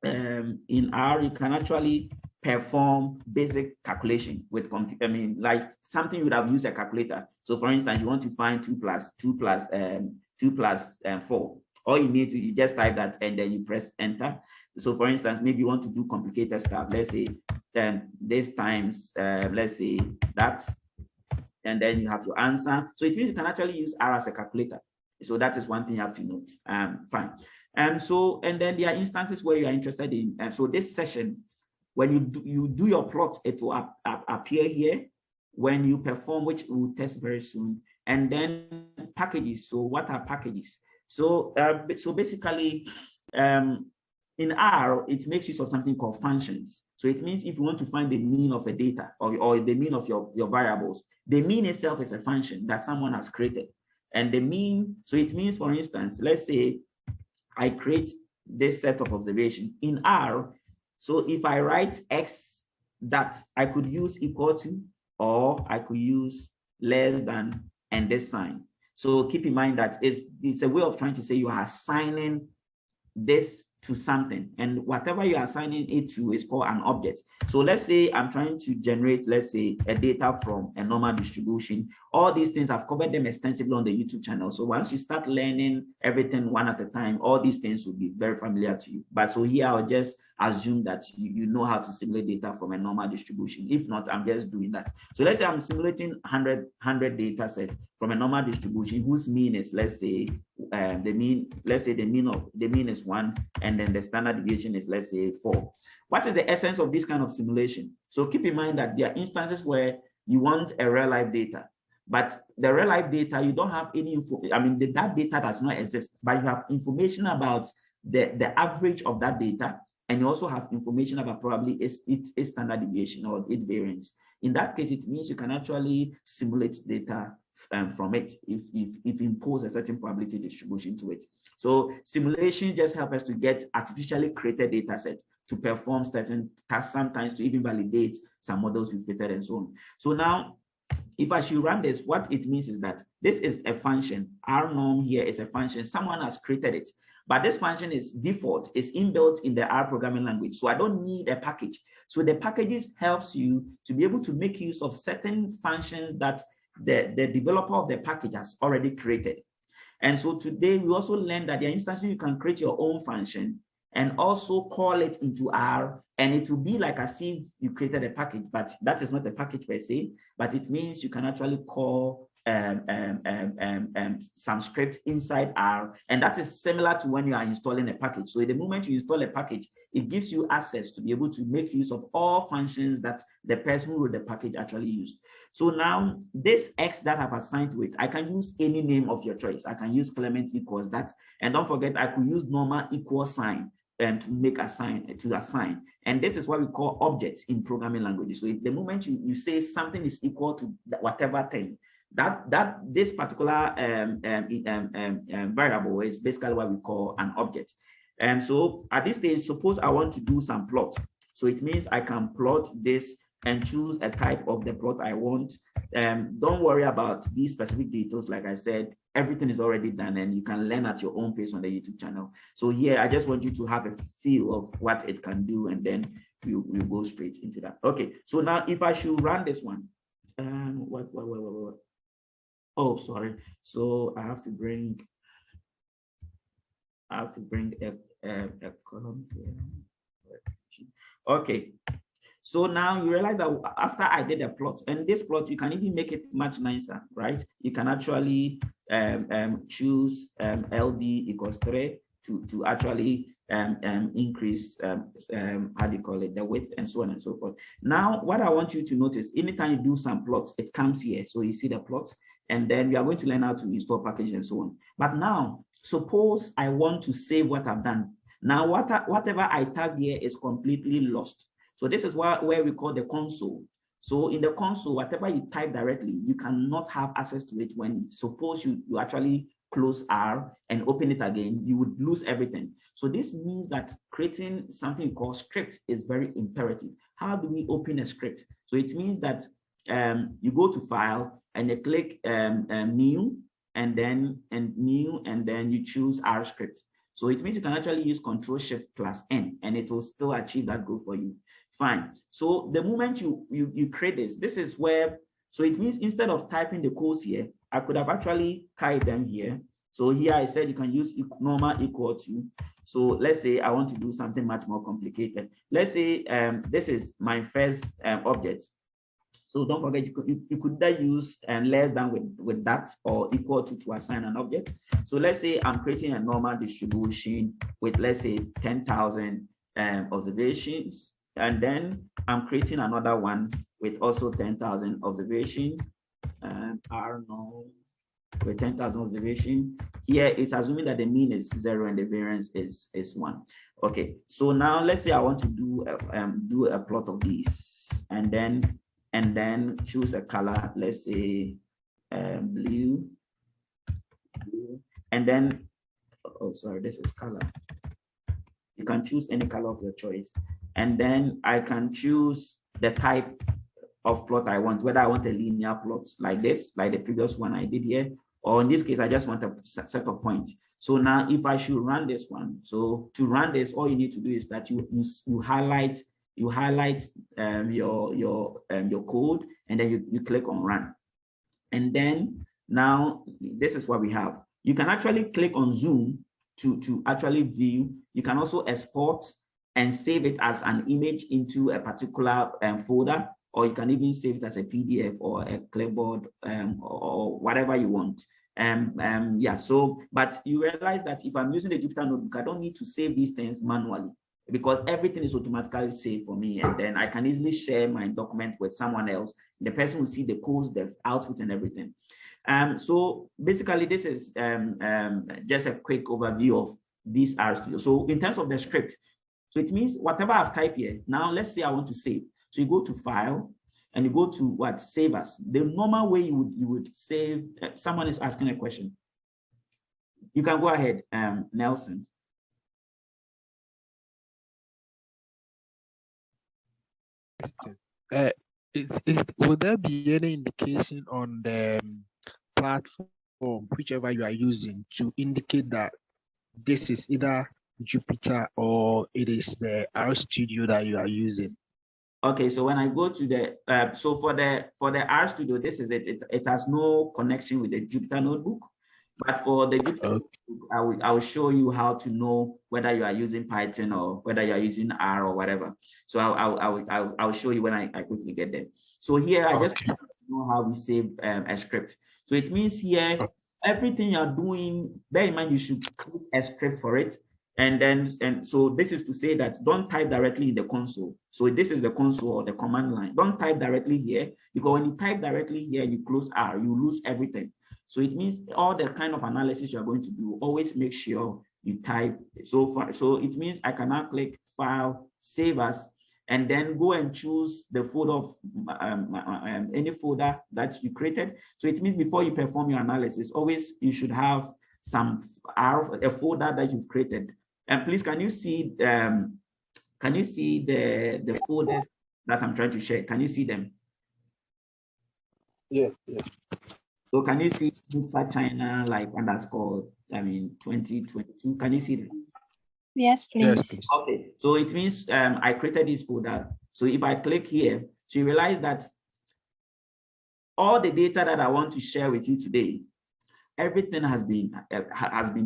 Speaker 2: you can actually perform basic calculation with like something you would have used a calculator. So for instance, you want to find 2 plus 4. All you need to, you just type that and then you press enter. So for instance, maybe you want to do complicated stuff. Let's say this times, let's say that, and then you have your answer. So it means you can actually use R as a calculator. So that is one thing you have to note. Fine. And then there are instances where you are interested in. So this session, when you do your plot, it will appear here. When you perform, which we'll test very soon, and then packages. So what are packages? So basically, in R, it makes use of something called functions. So it means if you want to find the mean of a data or the mean of your variables, the mean itself is a function that someone has created. And the mean, so it means, for instance, let's say I create this set of observation in R. So if I write X, that I could use equal to, or I could use less than, and this sign. So keep in mind that it's a way of trying to say you are assigning this to something, and whatever you are assigning it to is called an object. So let's say I'm trying to generate, let's say, a data from a normal distribution. All these things, I've covered them extensively on the YouTube channel. So once you start learning everything one at a time, all these things will be very familiar to you. But so here I'll just assume that you know how to simulate data from a normal distribution. If not, I'm just doing that. So let's say I'm simulating 100 data sets from a normal distribution whose mean is, let's say, the mean is 1, and then the standard deviation is, let's say, 4. What is the essence of this kind of simulation? So keep in mind that there are instances where you want a real life data, but the real life data, you don't have any info. That data does not exist, but you have information about the average of that data, and you also have information about probably its standard deviation or its variance. In that case, it means you can actually simulate data from it if you impose a certain probability distribution to it. So simulation just helps us to get artificially created data sets to perform certain tasks, sometimes to even validate some models we've fitted and so on. So now, if I should run this, what it means is that this is a function. Our norm here is a function. Someone has created it, but this function is default, is inbuilt in the R programming language. So I don't need a package. So the packages helps you to be able to make use of certain functions that the developer of the package has already created. And so today we also learned that there are instances you can create your own function and also call it into R, and it will be like as if you created a package, but that is not a package per se, but it means you can actually call some script inside R, and that is similar to when you are installing a package. So the moment you install a package, it gives you access to be able to make use of all functions that the person who wrote the package actually used. So now this X that I've assigned to it, I can use any name of your choice. I can use Clement equals that, and don't forget I could use normal equal sign to make assign. And this is what we call objects in programming languages. So if the moment you say something is equal to whatever thing, that this particular variable is basically what we call an object. And so at this stage, suppose I want to do some plot. So it means I can plot this and choose a type of the plot I want. Don't worry about these specific details. Like I said, everything is already done and you can learn at your own pace on the YouTube channel. So here, I just want you to have a feel of what it can do, and then we'll go straight into that. Okay, so now if I should run this one, oh, sorry. So I have to bring a column here. Okay. So now you realize that after I did a plot, and this plot, you can even make it much nicer, right? You can actually choose LD equals 3 to actually increase, how do you call it, the width, and so on and so forth. Now, what I want you to notice, anytime you do some plots, it comes here. So you see the plot, and then we are going to learn how to install packages and so on. But now, suppose I want to save what I've done. Now, whatever I type here is completely lost. So this is where we call the console. So in the console, whatever you type directly, you cannot have access to it. When suppose you actually close R and open it again, you would lose everything. So this means that creating something called script is very imperative. How do we open a script? So it means that you go to File and you click New, and then you choose R script. So it means you can actually use Ctrl+Shift+N, and it will still achieve that goal for you. Fine. So the moment you create this is where, so it means instead of typing the codes here, I could have actually typed them here. So here I said you can use normal equal to. So let's say I want to do something much more complicated. Let's say this is my first object. So don't forget, you could then use less than with that, or equal to assign an object. So let's say I'm creating a normal distribution with, let's say, 10,000 observations. And then I'm creating another one with also 10,000 observation, R null with 10,000 observation. Here it's assuming that the mean is 0 and the variance is 1. Okay, so now let's say I want to do a plot of these, and then choose a color. Let's say blue, and then, oh sorry, this is color. You can choose any color of your choice. And then I can choose the type of plot I want, whether I want a linear plot like this, like the previous one I did here, or in this case, I just want a set of points. So now if I should run this one, so to run this, all you need to do is that you highlight your code, and then you click on run. And then now this is what we have. You can actually click on zoom to actually view. You can also export and save it as an image into a particular folder, or you can even save it as a PDF or a clipboard, or whatever you want. Yeah, so, but you realize that if I'm using the Jupyter Notebook, I don't need to save these things manually, because everything is automatically saved for me, and then I can easily share my document with someone else. The person will see the codes, the output, and everything. So basically, this is just a quick overview of this RStudio. So in terms of the script, so it means whatever I've typed here, now let's say I want to save. So you go to File, and you go to what? Save as. The normal way you would save, someone is asking a question. You can go ahead, Nelson.
Speaker 4: Will there be any indication on the platform, whichever you are using, to indicate that this is either Jupyter or it is the RStudio that you are using?
Speaker 2: Okay, so when I go to the so for the RStudio, this is it. It has no connection with the Jupyter Notebook, but for the Jupyter Notebook, I will show you how to know whether you are using Python or whether you are using R or whatever. So I'll show you when I quickly get there. So here I just want to know how we save a script. So it means here, everything you're doing, bear in mind, you should create a script for it. And so this is to say that don't type directly in the console. So this is the console or the command line. Don't type directly here, because when you type directly here, you close R, you lose everything. So it means all the kind of analysis you're going to do, always make sure you type so far. So it means I can now click File, Save As, and then go and choose the folder of any folder that you created. So it means before you perform your analysis, always you should have a folder that you've created. And please, can you see the folders that I'm trying to share? Can you see them?
Speaker 5: Yeah.
Speaker 2: So can you see NUGS-China like _ 2022? Can you see them?
Speaker 6: Yes, please.
Speaker 4: Yes, please.
Speaker 2: Okay, so it means I created this folder. So if I click here, so you realize that all the data that I want to share with you today, everything has been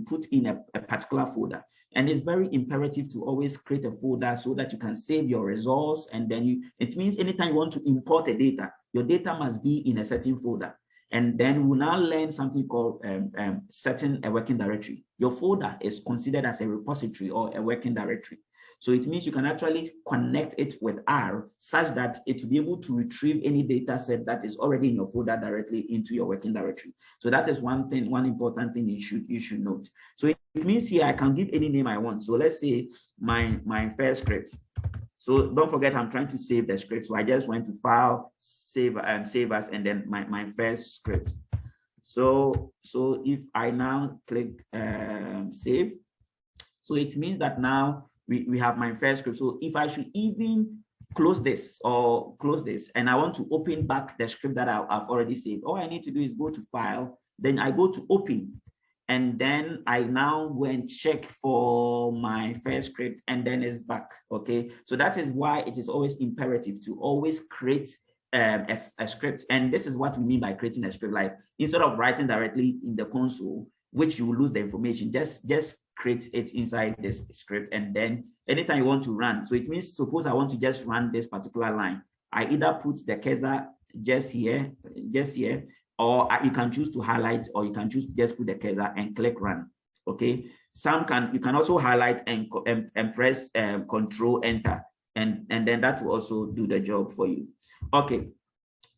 Speaker 2: put in a particular folder. And it's very imperative to always create a folder so that you can save your results. And then it means anytime you want to import a data, your data must be in a certain folder. And then we'll now learn something called setting a working directory. Your folder is considered as a repository or a working directory. So it means you can actually connect it with R such that it will be able to retrieve any data set that is already in your folder directly into your working directory. So that is one important thing you should note. So it means here I can give any name I want. So let's say my first script. So don't forget, I'm trying to save the script. So I just went to File, Save As, and then my first script. So if I now click Save, so it means that now we have my first script. So if I should even close this, and I want to open back the script that I've already saved, all I need to do is go to File, then I go to Open. And then I now go and check for my first script, and then it's back, okay? So that is why it is always imperative to always create a script. And this is what we mean by creating a script. Like, instead of writing directly in the console, which you will lose the information, just create it inside this script. And then anytime you want to run, so it means, suppose I want to just run this particular line, I either put the cursor just here, or you can choose to highlight, or you can choose to just put the cursor and click Run. Okay. You can also highlight and press Control Enter, and then that will also do the job for you. Okay.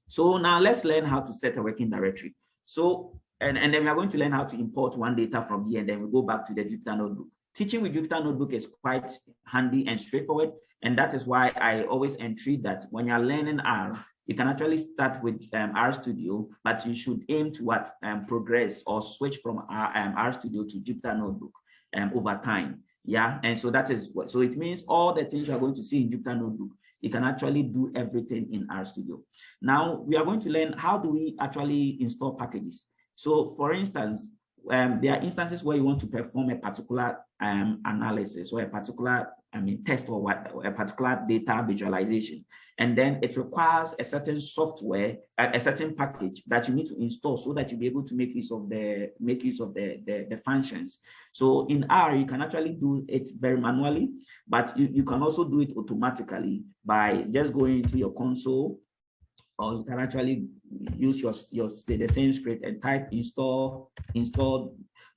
Speaker 2: So now let's learn how to set a working directory. So and then we are going to learn how to import one data from here, and then we go back to the Jupyter Notebook. Teaching with Jupyter Notebook is quite handy and straightforward, and that is why I always entreat that when you're learning R, you can actually start with RStudio, but you should aim to progress or switch from RStudio to Jupyter Notebook over time. Yeah, and so that is what. So it means all the things you are going to see in Jupyter Notebook, you can actually do everything in RStudio. Now we are going to learn how do we actually install packages. So for instance, there are instances where you want to perform a particular analysis or a particular test or a particular data visualization, and then it requires a certain software, a certain package that you need to install so that you'll be able to make use of the functions. So in R, you can actually do it very manually, but you can also do it automatically by just going into your console, or you can actually use the same script and type install.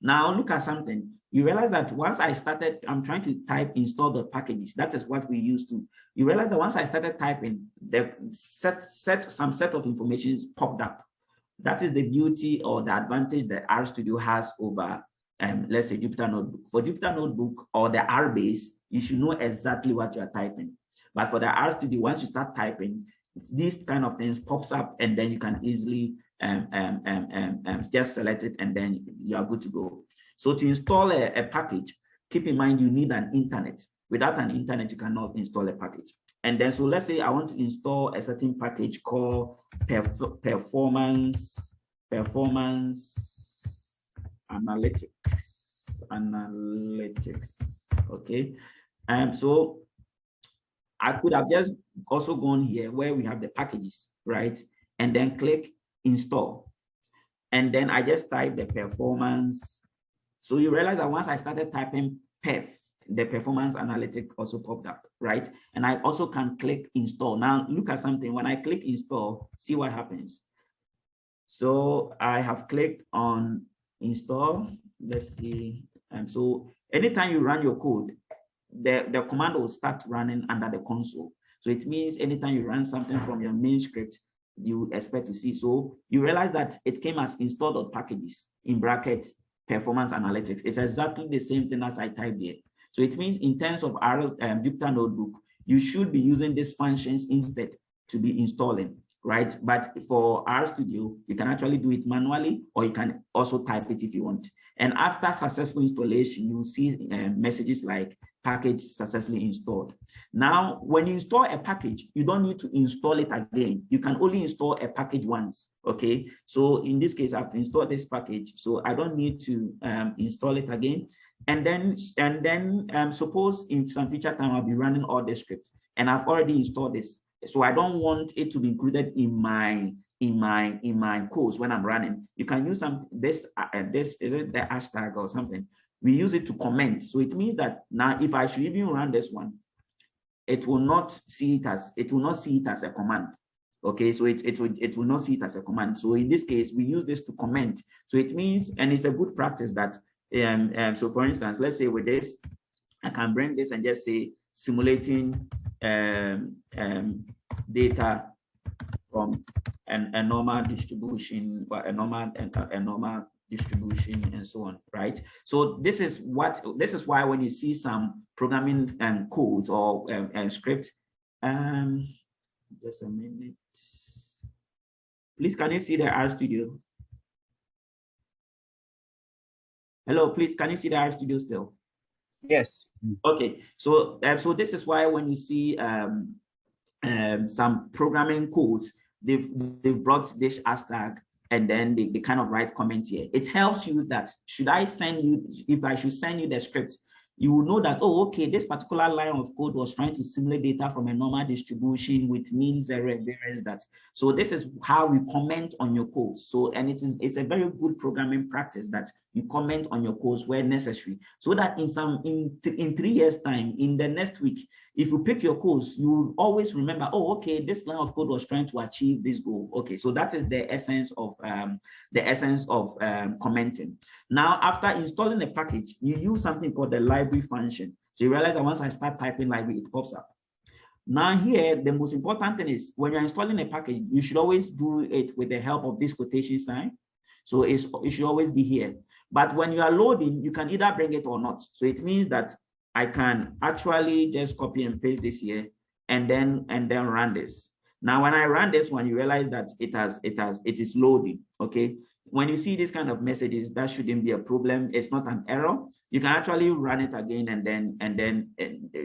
Speaker 2: Now look at something. You realize that once I started, I'm trying to type install the packages. That is what we used to. You realize that once I started typing, the some set of information popped up. That is the beauty or the advantage that RStudio has over, let's say, Jupyter Notebook. For Jupyter Notebook or the R base, you should know exactly what you are typing. But for the RStudio, once you start typing, these kind of things pops up, and then you can easily just select it, and then you are good to go. So to install a package, keep in mind you need an internet. Without an internet, you cannot install a package. And then, so let's say I want to install a certain package called performance analytics. Okay. So I could have just also gone here where we have the packages, right? And then click install. And then I just type the performance. So you realize that once I started typing perf, the performance analytic also popped up, right? And I also can click install. Now look at something. When I click install, see what happens. So I have clicked on install. Let's see. So anytime you run your code, the command will start running under the console. So it means anytime you run something from your main script, you expect to see. So you realize that it came as install.packages in brackets, performance analytics. It's exactly the same thing as I typed here. So it means in terms of Jupyter Notebook, you should be using these functions instead to be installing, right? But for RStudio, you can actually do it manually, or you can also type it if you want. And after successful installation, you will see messages like package successfully installed. Now, when you install a package, you don't need to install it again. You can only install a package once, okay? So in this case, I've installed this package, so I don't need to install it again. And then suppose in some future time, I'll be running all the scripts, and I've already installed this. So I don't want it to be included in my codes when I'm running. You can use this is it the hashtag or something. We use it to comment. So it means that now if I should even run this one, it will not see it as a command. Okay, so it will not see it as a command. So in this case, we use this to comment. So it means, and it's a good practice that so for instance, let's say with this, I can bring this and just say simulating data from a normal distribution, or a normal distribution, and so on, right? So this is why when you see some programming codes or scripts, just a minute, please, can you see the RStudio? Hello, please, can you see the RStudio still?
Speaker 4: Yes.
Speaker 2: Okay, so so this is why when you see some programming codes, they've brought this hashtag, and then they kind of write comment here. It helps you that if I should send you the script, you will know that, oh, okay, this particular line of code was trying to simulate data from a normal distribution with mean, zero, and variance that. So this is how we comment on your codes. So, and it's a very good programming practice that you comment on your codes where necessary, so that in 3 years time, in the next week, if you pick your codes, you will always remember, oh, okay, this line of code was trying to achieve this goal. Okay, so that is the essence of commenting. Now, after installing a package, you use something called the library function. So you realize that once I start typing library, it pops up. Now here, the most important thing is when you're installing a package, you should always do it with the help of this quotation sign. So it should always be here. But when you are loading, you can either bring it or not. So it means that I can actually just copy and paste this here and then run this. Now, when I run this one, you realize that it is loading. Okay. When you see this kind of messages, that shouldn't be a problem. It's not an error. You can actually run it again and then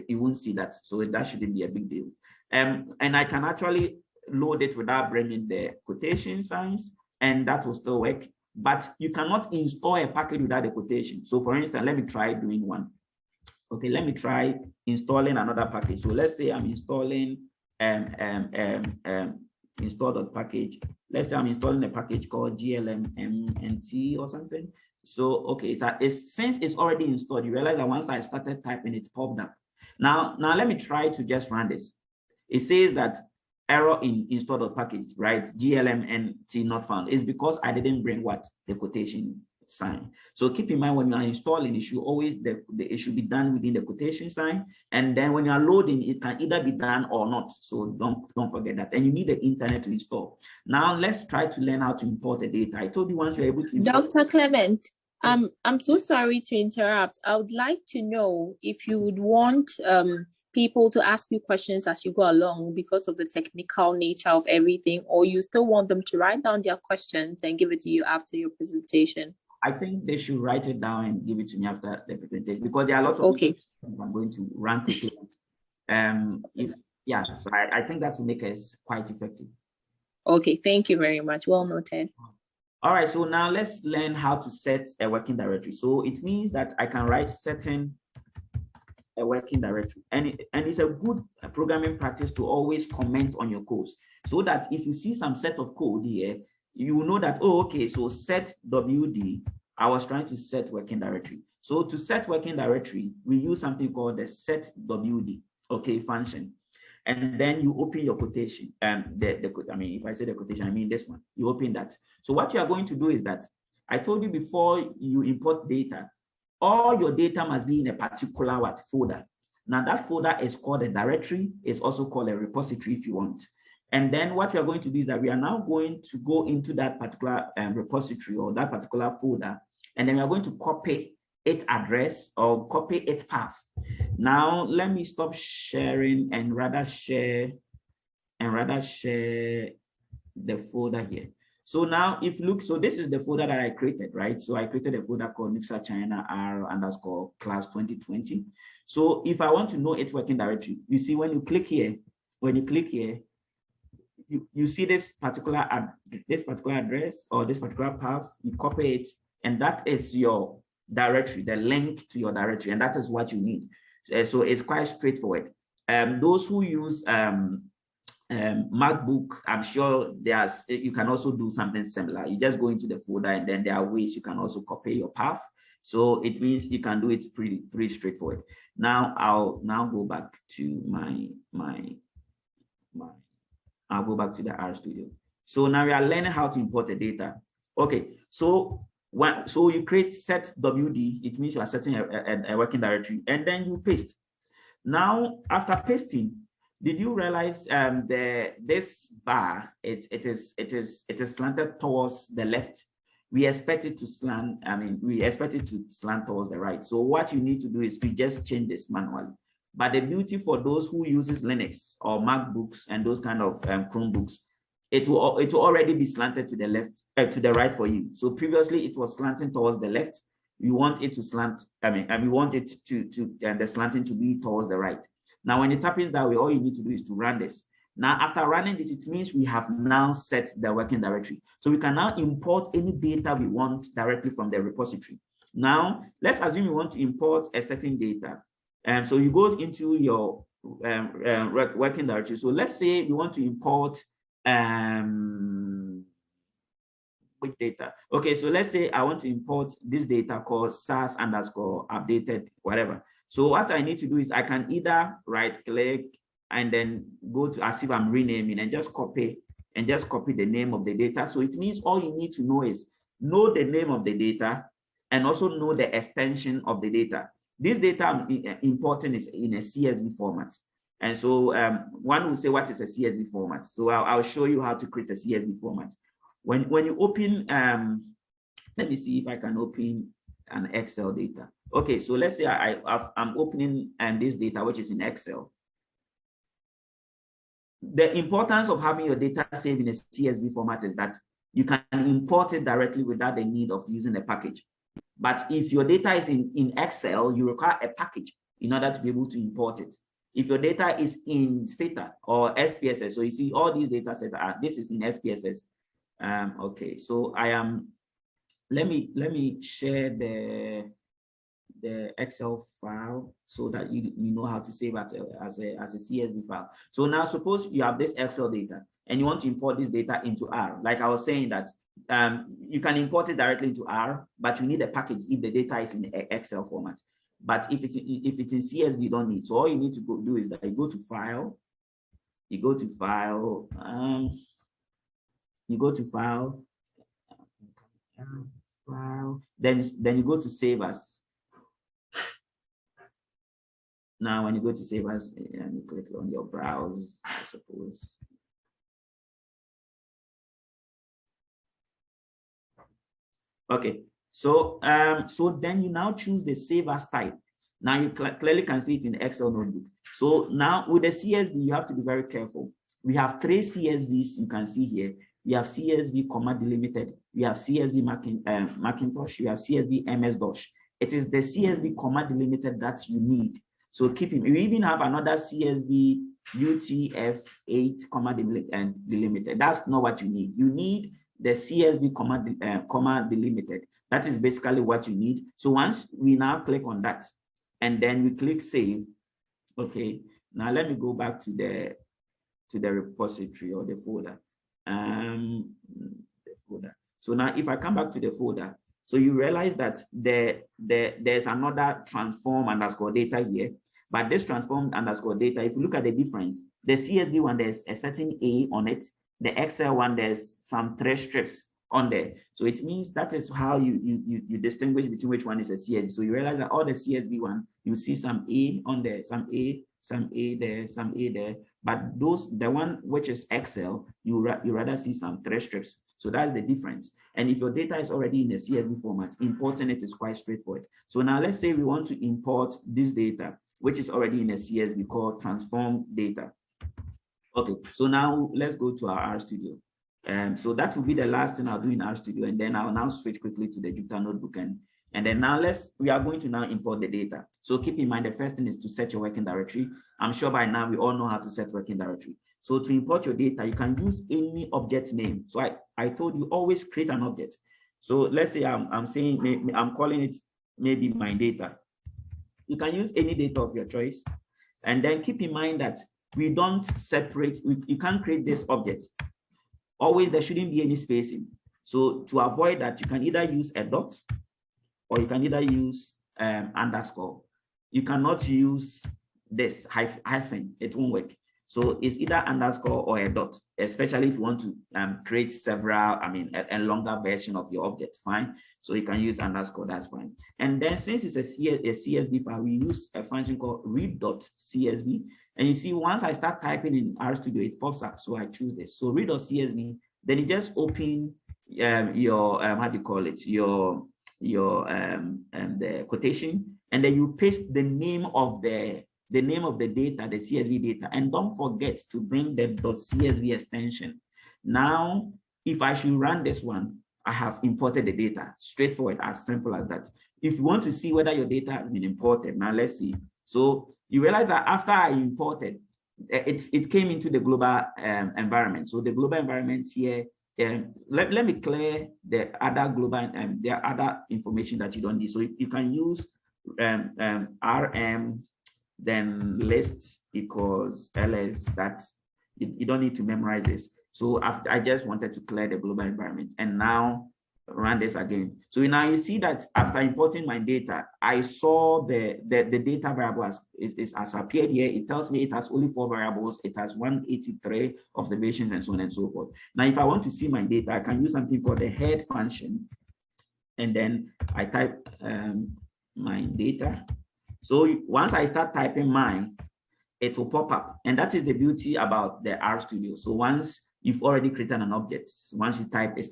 Speaker 2: you won't see that. So that shouldn't be a big deal. And I can actually load it without bringing the quotation signs, and that will still work. But you cannot install a package without the quotation. So for instance, let me try doing one. Okay, let me try installing another package. So let's say I'm installing install.package. Let's say I'm installing a package called GLMMNT or something. So okay, since it's already installed, you realize that once I started typing, it popped up. Now let me try to just run this. It says that error in install.package, right? GLMNT not found. Is because I didn't bring what? The quotation sign. So keep in mind when you are installing, it should always it should be done within the quotation sign, and then when you are loading, it can either be done or not. So don't forget that. And you need the internet to install. Now let's try to learn how to import the data. I told you once you're able to import.
Speaker 1: Dr. Clement, I'm so sorry to interrupt. I would like to know if you would want people to ask you questions as you go along because of the technical nature of everything, or you still want them to write down their questions and give it to you after your presentation.
Speaker 2: I think they should write it down and give it to me after the presentation, because there are a lot of
Speaker 1: questions
Speaker 2: I'm going to run quickly. Yeah, so I think that will make us quite effective.
Speaker 1: Okay, thank you very much. Well noted.
Speaker 2: All right, so now let's learn how to set a working directory. So it means that I can write setting a working directory, and it's a good programming practice to always comment on your codes, so that if you see some set of code here, you know that, oh, okay, so set WD, I was trying to set working directory. So to set working directory, we use something called the set WD, okay, function. and then you open your quotation. I mean, if I say the quotation, I mean this one. You open that. So what you are going to do is that I told you before you import data, all your data must be in a particular folder. Now that folder is called a directory. It's also called a repository if you want. And then what we are going to do is that we are now going to go into that particular repository or that particular folder, and then we are going to copy its address or copy its path. Now let me stop sharing and rather share the folder here. So now if you look, so this is the folder that I created, right? So I created a folder called NUGS-China R_class 2020. So if I want to know its working directory, you see when you click here, you see this particular address or this particular path, you copy it, and that is your directory, the link to your directory, and that is what you need. So it's quite straightforward. Those who use MacBook, I'm sure you can also do something similar. You just go into the folder, and then there are ways you can also copy your path. So it means you can do it pretty straightforward. Now I'll go back to I'll go back to the RStudio. So now we are learning how to import the data. Okay, so you create set WD, it means you are setting a working directory, and then you paste. Now, after pasting, did you realize this bar, it is slanted towards the left? We expect it to slant, we expect it to slant towards the right. So what you need to do is to just change this manually. But the beauty for those who uses Linux or MacBooks and those kind of Chromebooks, it will already be slanted to the left, to the right for you. So previously it was slanting towards the left. We want it to slant, we want it the slanting to be towards the right. Now, when it happens that way, all you need to do is to run this. Now, after running this, it means we have now set the working directory. So we can now import any data we want directly from the repository. Now, let's assume you want to import a certain data. So you go into your working directory. So let's say we want to import which data? Okay, so let's say I want to import this data called SAS_updated, whatever. So what I need to do is I can either right click and then go to as if I'm renaming and just copy the name of the data. So it means all you need to know is know the name of the data and also know the extension of the data. This data I'm importing is in a CSV format. And so one will say, what is a CSV format? So I'll show you how to create a CSV format. When you open, let me see if I can open an Excel data. Okay, so let's say I'm opening this data, which is in Excel. The importance of having your data saved in a CSV format is that you can import it directly without the need of using a package. But if your data is in Excel, you require a package in order to be able to import it. If your data is in Stata or SPSS, so you see all these data sets this is in SPSS. Okay, so let me share the Excel file so that you know how to save as a CSV file. So now suppose you have this Excel data and you want to import this data into R. Like I was saying that you can import it directly into R, but you need a package if the data is in Excel format. But if it's in CSV, you don't need. So all you need to do is that you go to File, then you go to Save As. Now, when you go to Save As, and you click on your browse, I suppose. Okay, so then you now choose the Save As type. Now you clearly can see it in Excel notebook. So now with the CSV, you have to be very careful. We have 3 CSVs you can see here. We have CSV, delimited. We have CSV Macintosh. We have CSV MS-DOS. It is the CSV, delimited that you need. So keep it. We even have another CSV UTF-8, delimited. That's not what you need. You need the CSV, delimited. That is basically what you need. So once we now click on that, and then we click Save. Okay. Now let me go back to the repository or the folder. So now if I come back to the folder, so you realize that there's another transform_data here. But this transformed underscore data, if you look at the difference, the CSV one, there's a certain A on it. The Excel one, there's some 3 strips on there. So it means that is how you distinguish between which one is a CSV. So you realize that all the CSV one, you see some A on there, some A there, some A there. But the one which is Excel, you rather see some 3 strips. So that's the difference. And if your data is already in a CSV format, importing it is quite straightforward. So now let's say we want to import this data, which is already in a CSV called transform data. Okay, so now let's go to our RStudio. So that will be the last thing I'll do in RStudio, and then I'll now switch quickly to the Jupyter Notebook, and then now we are going to now import the data. So keep in mind, the first thing is to set your working directory. I'm sure by now we all know how to set working directory. So to import your data, you can use any object name. So I told you, always create an object. So let's say I'm saying, I'm calling it maybe my data. You can use any data of your choice. And then keep in mind that we don't separate, you can't create this object. Always, there shouldn't be any spacing. So to avoid that, you can either use a dot or you can either use underscore. You cannot use this hyphen, it won't work. So it's either underscore or a dot, especially if you want to create several, a longer version of your object, fine. So you can use underscore, that's fine. And then since it's a CSV file, we use a function called read.csv. And you see, once I start typing in RStudio, it pops up. So I choose this. So read.csv, then you just open your, how do you call it? The quotation, and then you paste the name of the data, the CSV data, and don't forget to bring the .csv extension. Now, if I should run this one, I have imported the data. Straightforward, as simple as that. If you want to see whether your data has been imported, now let's see. So you realize that after I imported, it came into the global environment. So the global environment here, let me clear the other global there are other information that you don't need. So you can use rm then list equals ls. That you don't need to memorize this. So I just wanted to clear the global environment, and now run this again. So now you see that after importing my data, I saw the data variable has appeared here. It tells me it has only 4 variables. It has 183 observations and so on and so forth. Now, if I want to see my data, I can use something called the head function. And then I type my data. So once I start typing mine, it will pop up. And that is the beauty about the RStudio. So once you've already created an object, once you type, it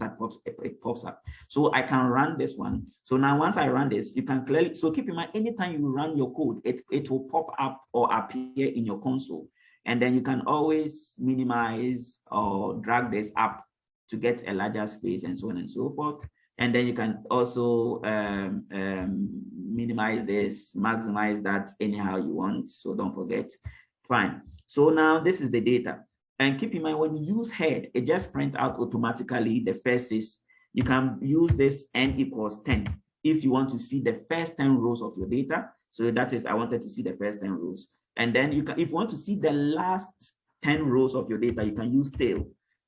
Speaker 2: pops up. So I can run this one. So now once I run this, you can clearly, so keep in mind, anytime you run your code, it will pop up or appear in your console. And then you can always minimize or drag this up to get a larger space and so on and so forth. And then you can also minimize this, maximize that anyhow you want. So don't forget. Fine. So now this is the data. And keep in mind, when you use head, it just prints out automatically the first 6. You can use this n equals 10 if you want to see the first 10 rows of your data. So that is, I wanted to see the first 10 rows. And then you can, if you want to see the last 10 rows of your data, you can use tail.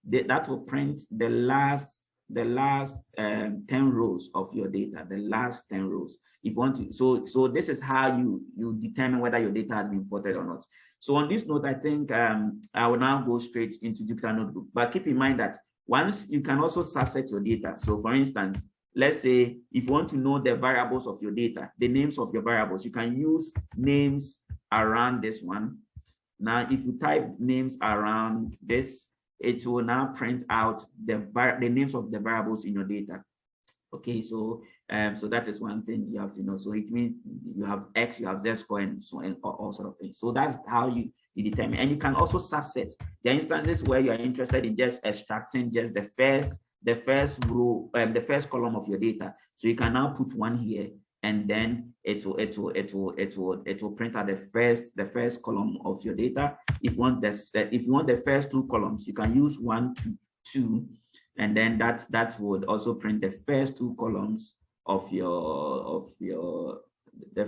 Speaker 2: That will print the last 10 rows of your data, the last 10 rows. If you want to, so this is how you determine whether your data has been imported or not. So on this note, I think I will now go straight into Jupyter Notebook. But keep in mind that once you can also subset your data. So for instance, let's say if you want to know the variables of your data, the names of your variables, you can use names around this one. Now, if you type names around this, it will now print out the names of the variables in your data. Okay, so that is one thing you have to know. So it means you have X, you have Z score, and so on, all sort of things. So that's how you determine. And you can also subset. There are instances where you are interested in just extracting just the first row, the first column of your data. So you can now put one here, and then it will print out the first column of your data. If you want the first 2 columns, you can use 1, 2, 2. And then that would also print the first 2 columns of the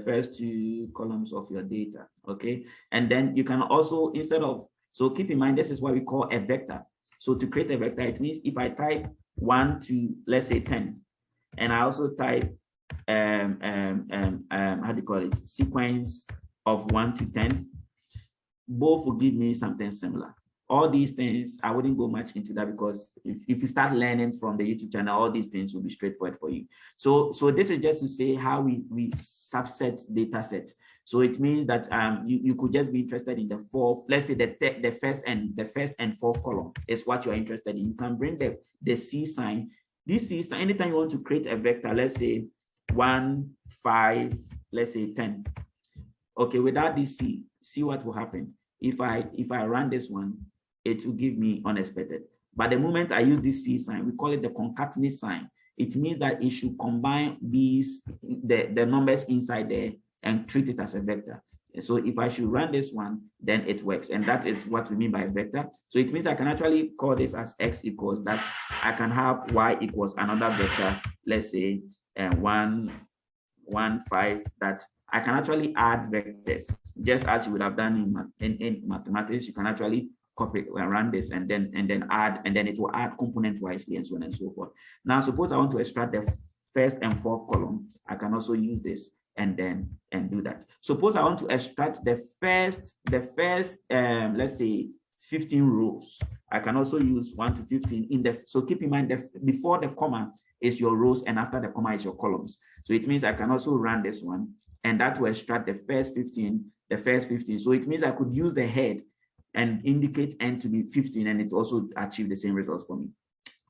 Speaker 2: first 2 columns of your data. Okay, and then you can also, instead of, so keep in mind, this is what we call a vector. So to create a vector, it means if I type 1 to, let's say 10, and I also type how do you call it, sequence of 1 to 10, both will give me something similar. All these things, I wouldn't go much into that because if you start learning from the YouTube channel, all these things will be straightforward for you. So this is just to say how we subset data sets. So it means that you could just be interested in the fourth, let's say the first and fourth column is what you're interested in. You can bring the C sign. This is anytime you want to create a vector, let's say 1, 5, let's say 10. Okay, without this C, see what will happen. If I run this one, it will give me unexpected. But the moment I use this C sign, we call it the concatenate sign. It means that it should combine the numbers inside there and treat it as a vector. So if I should run this one, then it works. And that is what we mean by a vector. So it means I can actually call this as X equals that. I can have Y equals another vector, let's say 1, 1, 5, that I can actually add vectors, just as you would have done in mathematics. You can actually copy and run this and then add, and then it will add component wisely and so on and so forth. Now, suppose I want to extract the first and fourth column. I can also use this and do that. Suppose I want to extract the first let's say 15 rows. I can also use 1 to 15 so keep in mind that before the comma is your rows and after the comma is your columns. So it means I can also run this one, and that will extract the first 15. So it means I could use the head and indicate n to be 15, and it also achieve the same results for me.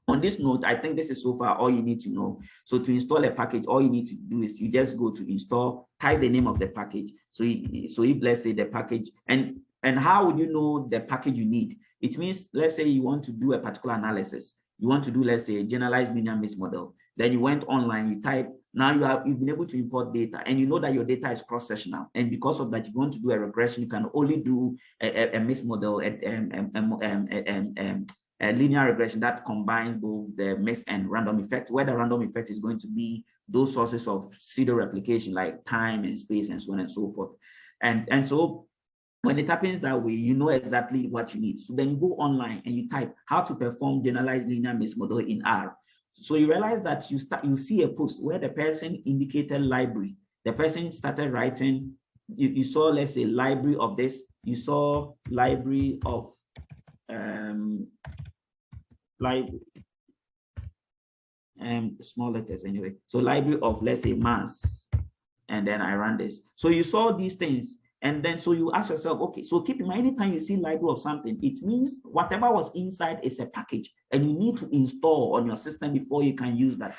Speaker 2: On this note, I think this is so far all you need to know. So to install a package, all you need to do is you just go to install, type the name of the package. So if let's say the package, and how would you know the package you need? It means, let's say you want to do a particular analysis. You want to do, let's say, a generalized linear mixed model. Then you went online, you type, now you've been able to import data, and you know that your data is cross-sectional. And because of that, you want to do a regression, you can only do a mixed model, a linear regression that combines both the mixed and random effect, where the random effect is going to be those sources of pseudo replication like time and space and so on and so forth. And so when it happens that way, you know exactly what you need. So then you go online and you type how to perform generalized linear mixed model in R. So you realize that you see a post where the person indicated library. The person started writing, you saw, let's say, library of this, you saw library of small letters anyway. So library of, let's say, mass, and then I ran this. So you saw these things, and then so you ask yourself, okay, so keep in mind, anytime you see library of something, it means whatever was inside is a package, and you need to install on your system before you can use that.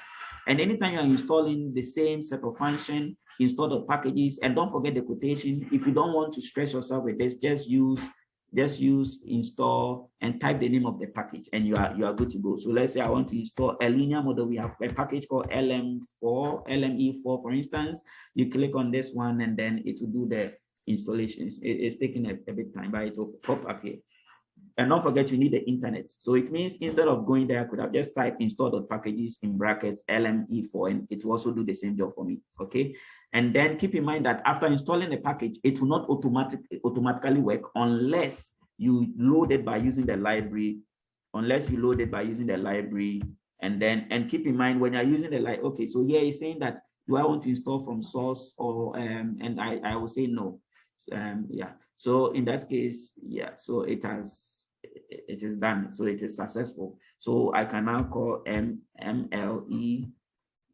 Speaker 2: And anytime you're installing the same set of function, install the packages, and don't forget the quotation. If you don't want to stress yourself with this, just use install and type the name of the package, and you are good to go. So let's say I want to install a linear model. We have a package called LME4, for instance. You click on this one, and then it will do the installations. It's taking a bit time, but it will pop up here. And don't forget, you need the internet. So it means instead of going there, I could have just typed install.packages in brackets LME4, and it will also do the same job for me. Okay. And then keep in mind that after installing the package, it will not automatically work unless you load it by using the library. And keep in mind when you're using the library. Okay, so here is saying that do I want to install from source or and I will say no. Yeah. So in that case, yeah. So it is done. So it is successful. So I can now call MLE.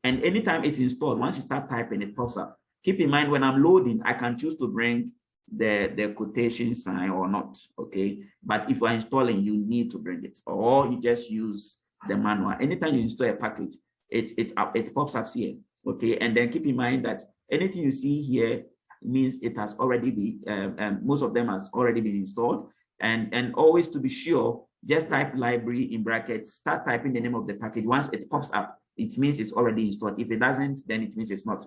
Speaker 2: And anytime it's installed, once you start typing, it pops up. Keep in mind, when I'm loading, I can choose to bring the quotation sign or not, okay? But if you're installing, you need to bring it, or you just use the manual. Anytime you install a package, it pops up here, okay? And then keep in mind that anything you see here means it has already been, most of them has already been installed. And always to be sure, just type library in brackets, start typing the name of the package. Once it pops up, it means it's already installed. If it doesn't, then it means it's not.